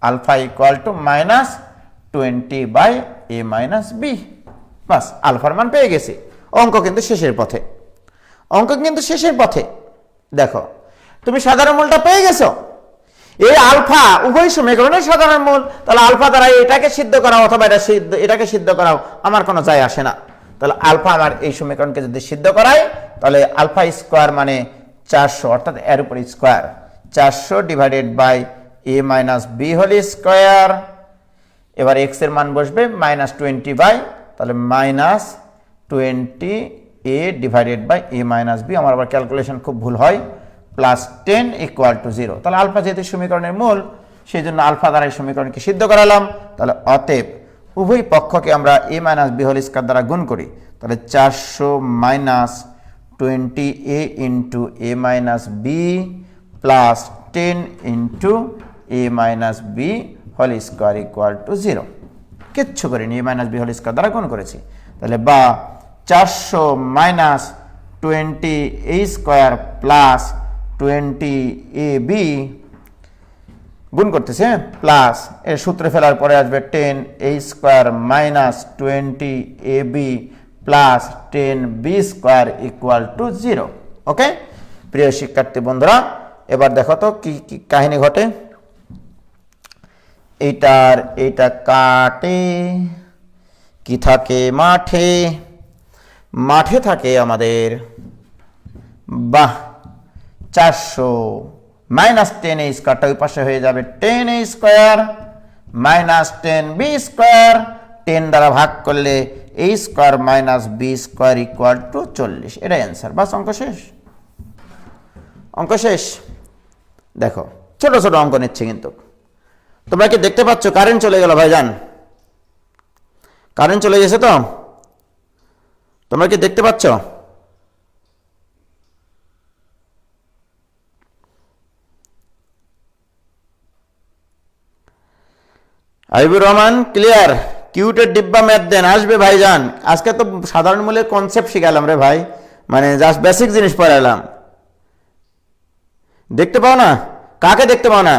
alpha equal to minus 20 by a minus b. বাস, আলফার মান পেয়ে গেছি। অঙ্ক কিন্তু শেষের পথে। দেখো, তুমি সাধারণ মূলটা পেয়ে গেছো। এই আলফা উভয় সমীকরণের সাধারণ মূল, তাহলে আলফা দ্বারা এটাকে সিদ্ধ করাও অথবা এটাকে সিদ্ধ করাও আমার কোনো যায় আসে না। তাহলে আলফা আমার এই সমীকরণকে যদি সিদ্ধ করাই তাহলে আলফা স্কোয়ার মানে 400, অর্থাৎ এর উপর square 400 divided by a minus b whole square. এবার এক্স এর মান বসবে মাইনাস 20 বাই, তাহলে minus 20 a divided by a minus b. আমার আবার ক্যালকুলেশন খুব ভুল হয়, প্লাস 10 ইকুয়াল টু 0। তাহলে আলফা যেহেতু সমীকরণের মূল, সেই জন্য আলফা দ্বারা এই সমীকরণকে সিদ্ধ করালাম। তাহলে অতএব উভয় পক্ষকে আমরা a minus b whole square দ্বারা গুণ করি, তাহলে 400 minus 20a into a minus b plus 10 into a minus b whole square equal to 0। কিচ্ছু করিনি, a minus b whole square দ্বারা গুণ করেছি। তাহলে বা 400 minus 20a square plus 20ab গুণ করতেছে, প্লাস এর সূত্রে ফেলার পরে আসবে 10a square minus 20ab plus 10b square equal to 0। ওকে প্রিয় শিক্ষার্থী বন্ধুরা, এবার দেখো তো কি কি কাহিনী ঘটে। এইটা কাটে, কি থাকে? মাঠে থাকে আমাদের, বাহ, 400 মাইনাস 10a স্কয়ারটা ওই পাশে হয়ে যাবে 10a square minus 10b square, 10 দ্বারা ভাগ করলে a square minus b square equal to 40। এটাই অ্যান্সার। বাস, অঙ্ক শেষ। দেখো, ছোট ছোট অঙ্ক নিচ্ছে, কিন্তু তোমরা কি দেখতে পাচ্ছ কারেন্ট চলে গেল? ভাইজান, কারেন্ট চলে গেছে তো? তোমরা কি দেখতে পাচ্ছ? হাবিবুর রহমান ক্লিয়ার? কিউটের ডিব্বা ম্যাথ দেন, আসবে ভাইজান। আজকে তো সাধারণ মূলের কনসেপ্ট শিখালাম রে ভাই, মানে জাস্ট বেসিক জিনিস পড়ালাম। দেখতে পাও না? কাকে দেখতে পাও না?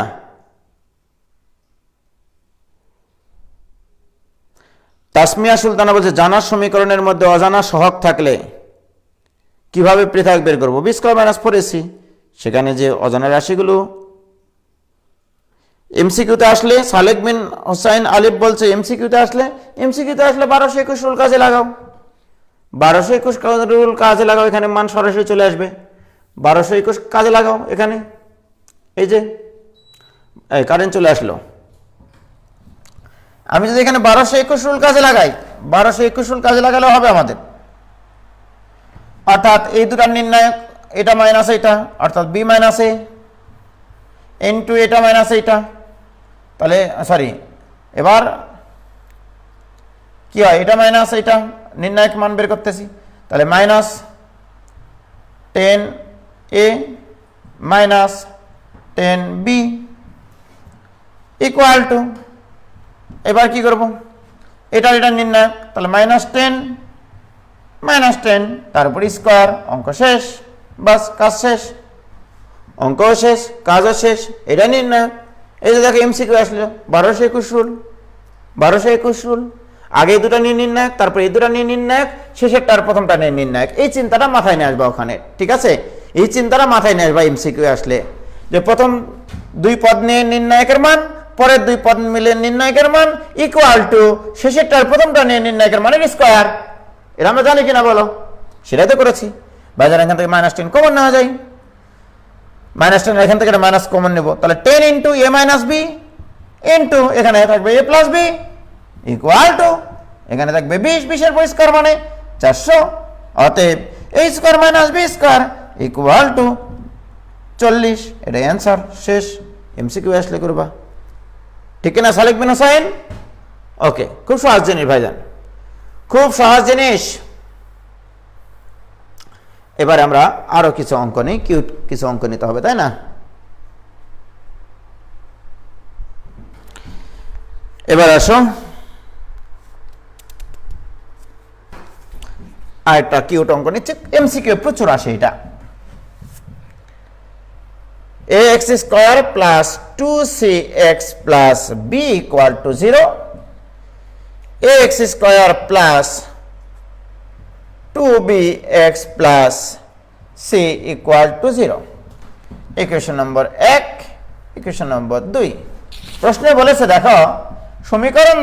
তাসমিয়া সুলতানা বলছে জানার সমীকরণের মধ্যে অজানা সহগ থাকলে কিভাবে পৃথক বের করবো? বি স্কয়ার মাইনাস 4ac, সেখানে যে অজানা রাশিগুলো এমসিকিউতে আসলে, সালেক বিন হোসাইন আলিফ বলছে এমসিকিউতে আসলে 1221 রুল কাজে লাগাও। 1221 রুল কাজে লাগাও, এখানে মান সরাসরি চলে আসবে। 1221 কাজে লাগাও, এখানে এই যে কারেন্ট চলে আসলো। আমি যদি এখানে 1221 রুল কাজে লাগাই, 1221 রুল কাজে লাগালে হবে আমাদের, অর্থাৎ এই দুটার নির্ণায়ক এটা মাইনাস এটা, অর্থাৎ বি মাইনাস এ ইন্টু এটা মাইনাস এইটা। তাহলে সরি, এবার কি হয়, এটা মাইনাস এটা, নির্ণায়ক মান বের করতেছি। তাহলে minus 10a minus 10b equal to, এবার কি করব, এটা নির্ণায়ক, তাহলে -10 তার উপর স্কোয়ার, অঙ্ক শেষ, বাস কাজ শেষ, অঙ্কও শেষ, কাজও শেষ। এটা নির্ণায়ক। এই যে দেখো এমসিকিউ আসলো 1221 রুল, 1221 রুল। আগে এই দুটা নিয়ে নির্ণায়ক, তারপর এই দুটা নিয়ে নির্ণায়ক, শেষেরটার প্রথমটা নিয়ে নির্ণায়ক। এই চিন্তাটা মাথায় নিয়ে আসবা ওখানে, ঠিক আছে? এই চিন্তাটা মাথায় নিয়ে আসবা এমসিকিউ আসলে, যে প্রথম দুই পদ নিয়ে নির্ণায়কের মান, পরের দুই পদ মিলে নির্ণায়কের মান ইকুয়াল টু শেষেরটার প্রথমটা নিয়ে নির্ণায়কের মানের স্কোয়ার। এটা আমরা জানি কিনা বলো? সেটাই তো করেছি। বাজার এখান থেকে -10 কমন নেওয়া যায়, -10 এখান থেকে মাইনাস কমন নেব, তাহলে 10 into a minus b into এখানে থাকবে a plus b equal to, এখানে থাকবে 20 এর স্কোয়ার মানে 400, অতএব a square minus b square equal to 40। এটাই অ্যান্সার, শেষ। এমসিকিউ আসলে করবা, ঠিক কিনা সালেক বিন হোসাইন? ওকে, খুব সহজ জিনিস ভাইজান, খুব সহজ জিনিস। এবারে আমরা আরো কিছু অঙ্ক নিই, কিউট কিছু অঙ্ক নিতে হবে, তাই না? এবার আসো আরেকটা কিউট অঙ্ক নিচ্ছে, এমসিকিউ প্রচুর আসে এটা। ax square plus 2cx plus b equal to 0, ax square plus 2bx plus c equal to 0। Equation number 1, equation number 2। প্রশ্নে বলেছে দেখো, সমীকরণ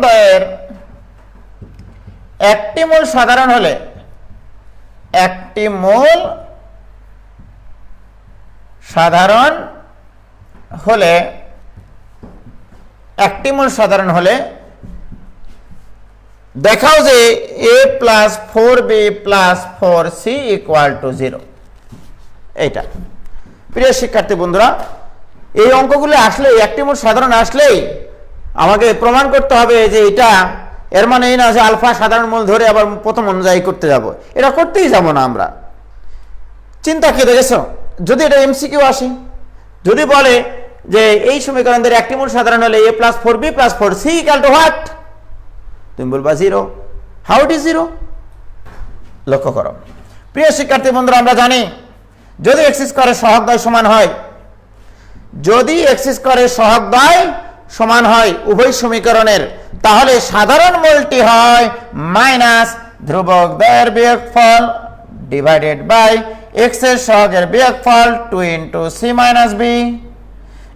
দ্বয়ের একটি মূল সাধারণ হলে, একটি মূল সাধারণ হলে দেখাও যে a plus 4b plus 4c equal to 0। এইটা প্রিয় শিক্ষার্থী বন্ধুরা, এই অঙ্কগুলো আসলে, একটি মূল সাধারণ আসলেই আমাকে প্রমাণ করতে হবে যে এটা, এর মানে এই না যে আলফা সাধারণ মূল ধরে আবার প্রথম অনুযায়ী করতে যাব, এটা করতেই যাব না আমরা। চিন্তা কি দেখেছো? যদি এটা এমসিকিউ আসে, যদি বলে যে এই সমীকরণের একটি মূল সাধারণ হলে a plus 4b plus 4c equal to what, তুমি বলবা 0। How it is 0? লক্ষ্য করো প্রিয় শিক্ষার্থী বন্ধুরা, আমরা জানি যদি x স্কয়ারের সহগ দ্বয় সমান হয়, যদি x স্কয়ারের সহগ দ্বয় সমান হয় উভয় সমীকরণের, তাহলে সাধারণ মূলটি হয় মাইনাস ধ্রুবক দ্বয়ের বিয়োগফল ডিভাইডেড বাই x এর সহগের বিয়োগফল 2 ইনটু c মাইনাস b।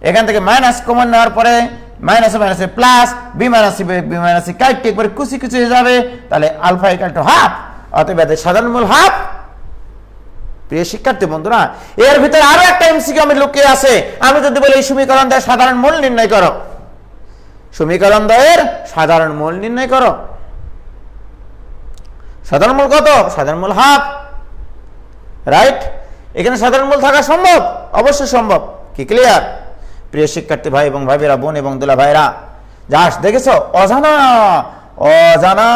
এখান থেকে মাইনাস কমন নেওয়ার পরে মাইনাসে মাইনাসে plus, b minus c b minus c কাটতে একবারে কুচি কুচি হয়ে যাবে, তাহলে আলফা ইকুয়াল টু হাফ, অতএব এদের সাধারণ মূল হাফ। প্রিয় শিক্ষার্থী বন্ধুরা, এর ভিতরে আরো একটা এমসিকিউ আমি লুকিয়ে আছে। আমি যদি বলি এই সমীকরণ দ্বয়ের সাধারণ মূল নির্ণয় করো, সমীকরণ দ্বয়ের সাধারণ মূল নির্ণয় করো, সাধারণ মূল কত? সাধারণ মূল হাফ, রাইট? এখানে সাধারণ মূল থাকা সম্ভব? অবশ্যই সম্ভব। কি ক্লিয়ার? প্রিয় শিক্ষার্থী ভাই এবং ভাইরা, বোন এবং দুলা ভাইরা, জাস্ট দেখেছো, অজানা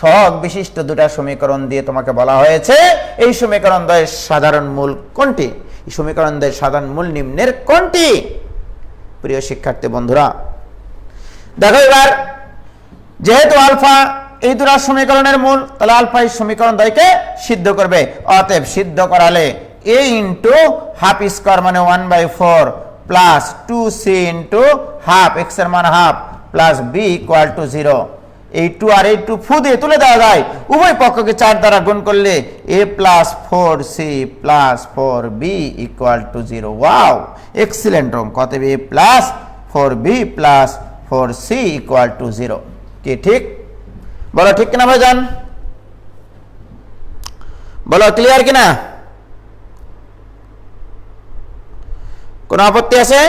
সহগ বিশিষ্ট দুটা সমীকরণ দিয়ে তোমাকে বলা হয়েছে এই সমীকরণ দ্বয়ের সাধারণ মূল কোনটি, এই সমীকরণ দ্বয়ের সাধারণ মূল নিম্নের কোনটি। প্রিয় শিক্ষার্থী বন্ধুরা দেখো, এবার যেহেতু আলফা এই দুটা সমীকরণের মূল, তাহলে আলফা এই সমীকরণ দ্বয়কে সিদ্ধ করবে। অতএব সিদ্ধ করালে a ইন্টু হাফ স্কয়ার মানে 1/4 plus 2c into half, x এর মান half, plus b equal to 0। এই 2 আর এই 2 ফু দিয়ে তুলে দেওয়া যায়, উভয় পক্ষকে 4 দ্বারা গুণ করলে a plus 4c plus 4b equal to 0। Wow, excellent অঙ্ক। অতএব a plus 4b plus 4c equal to 0। কি ঠিক? বলো ঠিক কিনা ভাইজান? বলো ক্লিয়ার কিনা? কোন আপত্তি আছে?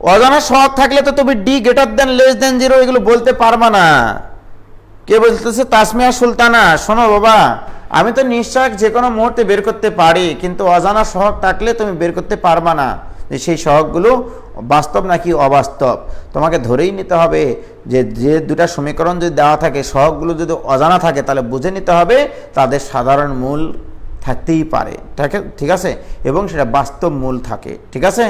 অজানা সহগ থাকলে তো তুমি D greater than less than 0 এগুলো বলতে পারবা না। কে বলতেছে? তাসমিয়া সুলতানা। শোনো বাবা, আমি তো নিশ্চয়ক যে কোনো মুহূর্তে বের করতে পারি, কিন্তু অজানা সহগ থাকলে তুমি বের করতে পারবা না যে সেই সহগগুলো বাস্তব নাকি অবাস্তব। তোমাকে ধরেই নিতে হবে যে যে দুটা সমীকরণ যদি দেওয়া থাকে, সহগগুলো যদি অজানা থাকে, তাহলে বুঝে নিতে হবে তাদের সাধারণ মূল থাকতেই পারে, ঠিক আছে, এবং সেটা বাস্তব মূল থাকে, ঠিক আছে।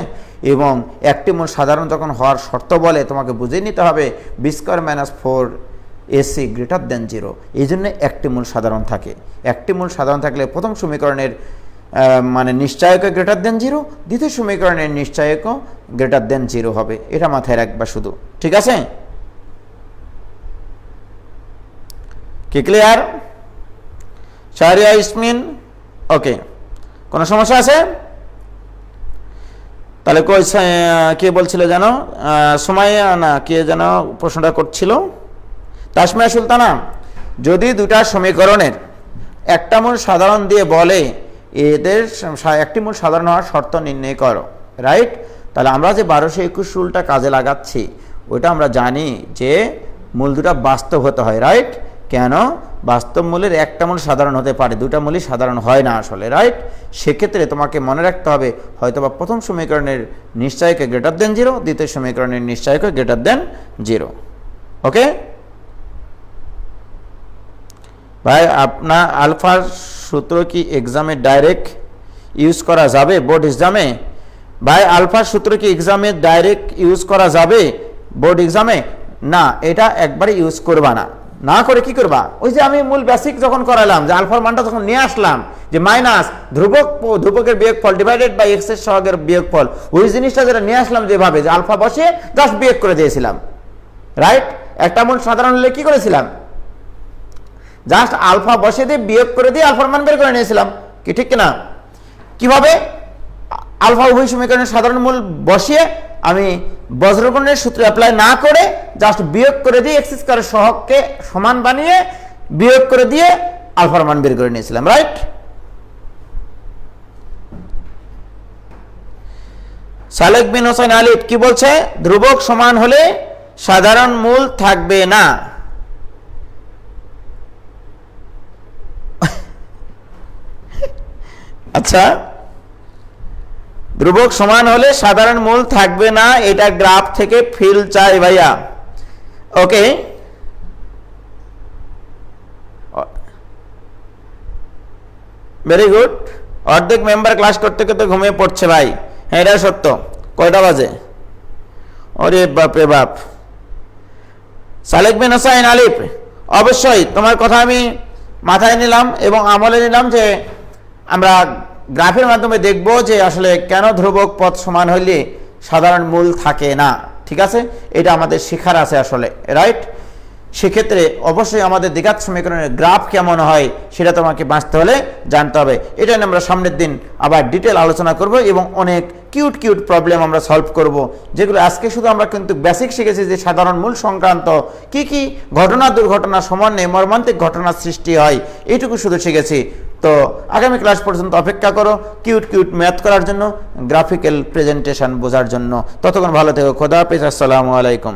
এবং একটি মূল সাধারণ যখন হওয়ার শর্ত বলে, তোমাকে বুঝে নিতে হবে b square minus 4ac greater than 0। এই জন্য একটি মূল সাধারণ থাকে। একটি মূল সাধারণ থাকলে প্রথম সমীকরণের মানে নিশ্চয়ক গ্রেটার দেন 0, দ্বিতীয় সমীকরণের নিশ্চয়ক গ্রেটার দেন 0 হবে। এটা মাথায় রাখবা শুধু, ঠিক আছে। কি ক্লিয়ার? শাহরিয়া ইসমিন, ওকে। কোনো সমস্যা আছে? তাহলে কই কে বলছিল জানো? সুমাইয়া না কে যেন প্রশ্নটা করছিল? তাসমিয়া সুলতানা। যদি দুটা সমীকরণের একটা মূল সাধারণ দিয়ে বলে এদের একটি মূল সাধারণ হওয়ার শর্ত নির্ণয় করো, রাইট? তাহলে আমরা যে 1221 রুলটা কাজে লাগাচ্ছি, ওইটা আমরা জানি যে মূল দুটা বাস্তব হতে হয়, রাইট? কেন? বাস্তব মূলের একটা মূল সাধারণ হতে পারে, দুটা মূলই সাধারণ হয় না আসলে, রাইট? সেক্ষেত্রে তোমাকে মনে রাখতে হবে হয়তোবা প্রথম সমীকরণের নিশ্চয়কে গ্রেটার দেন 0, দ্বিতীয় সমীকরণের নিশ্চয়কে গ্রেটার দেন 0। ওকে ভাই, আপনার আলফার সূত্র কি এক্সামে ডাইরেক্ট ইউজ করা যাবে বোর্ড এক্সামে? ভাই, আলফার সূত্র কি এক্সামে ডাইরেক্ট ইউজ করা যাবে বোর্ড এক্সামে? না, এটা একবারে ইউজ করবা না। না করে কি করবা? ওই যে আমি মূল বেসিক যখন করালাম, যে আলফার মানটা যখন নিয়ে আসলাম, যে মাইনাস ধ্রুবকের বিয়োগফল ডিভাইডেড বাই এক্স এর সহগের বিয়োগফল, ওই জিনিসটা যেটা নিয়ে আসলাম যেভাবে, যে আলফা বসে জাস্ট বিয়োগ করে দিয়েছিলাম, রাইট? একটা মূল সাধারণ হলে কি করেছিলাম? জাস্ট আলফা বসে দিয়ে বিয়োগ করে দিয়ে আলফার মান বের করে নিয়েছিলাম, কি ঠিক কিনা? কিভাবে? আলফা উভয় সমীকরণের সাধারণ মূল বসিয়ে আমি বজ্রকর্ণের সূত্র অ্যাপ্লাই না করে জাস্ট বিয়োগ করে দিয়ে এক্স স্কয়ারের সহগকে সমান বানিয়ে বিয়োগ করে দিয়ে আলফার মান বের করে নিয়েছিলাম, রাইট? সালেক বিন হোসেন আলিফ কি বলছে? ধ্রুবক সমান হলে সাধারণ মূল থাকবে না। আচ্ছা, ধ্রুবক সমান হলে সাধারণ মূল থাকবে না, এটা গ্রাফ থেকে ফিল চাই ভাইয়া। ওকে, ভেরি গুড। অর্ধেক মেম্বার ক্লাস করতে করতে ঘুমিয়ে পড়ছে ভাই। হ্যাঁ, এটা সত্য। কয়টা বাজে? ওরে বাপ রে বাপ। সালেক বিন হোসেন আলিফ, অবশ্যই তোমার কথা আমি মাথায় নিলাম এবং আমলে নিলাম যে আমরা গ্রাফের মাধ্যমে দেখব যে আসলে কেন ধ্রুবক পদ সমান হইলে সাধারণ মূল থাকে না, ঠিক আছে? এটা আমাদের শেখার আছে আসলে, রাইট? সেক্ষেত্রে অবশ্যই আমাদের দ্বিঘাত সমীকরণের গ্রাফ কেমন হয় সেটা তোমাকে বাঁচতে হলে জানতে হবে। এটা নিয়ে আমরা সামনের দিন আবার ডিটেল আলোচনা করব এবং অনেক কিউট কিউট প্রবলেম আমরা সলভ করব, যেগুলো আজকে শুধু আমরা কিন্তু বেসিক শিখেছি যে সাধারণ মূল সংক্রান্ত কি কি ঘটনা দুর্ঘটনা সমন্বয়ে মর্মান্তিক ঘটনার সৃষ্টি হয়, এইটুকু শুধু শিখেছি। তো আগামী ক্লাস পর্যন্ত অপেক্ষা করো কিউট কিউট ম্যাথ করার জন্য, গ্রাফিক্যাল প্রেজেন্টেশন বোঝার জন্য। ততক্ষণ ভালো থেকো। খোদা হাফেজ। আসসালামু আলাইকুম।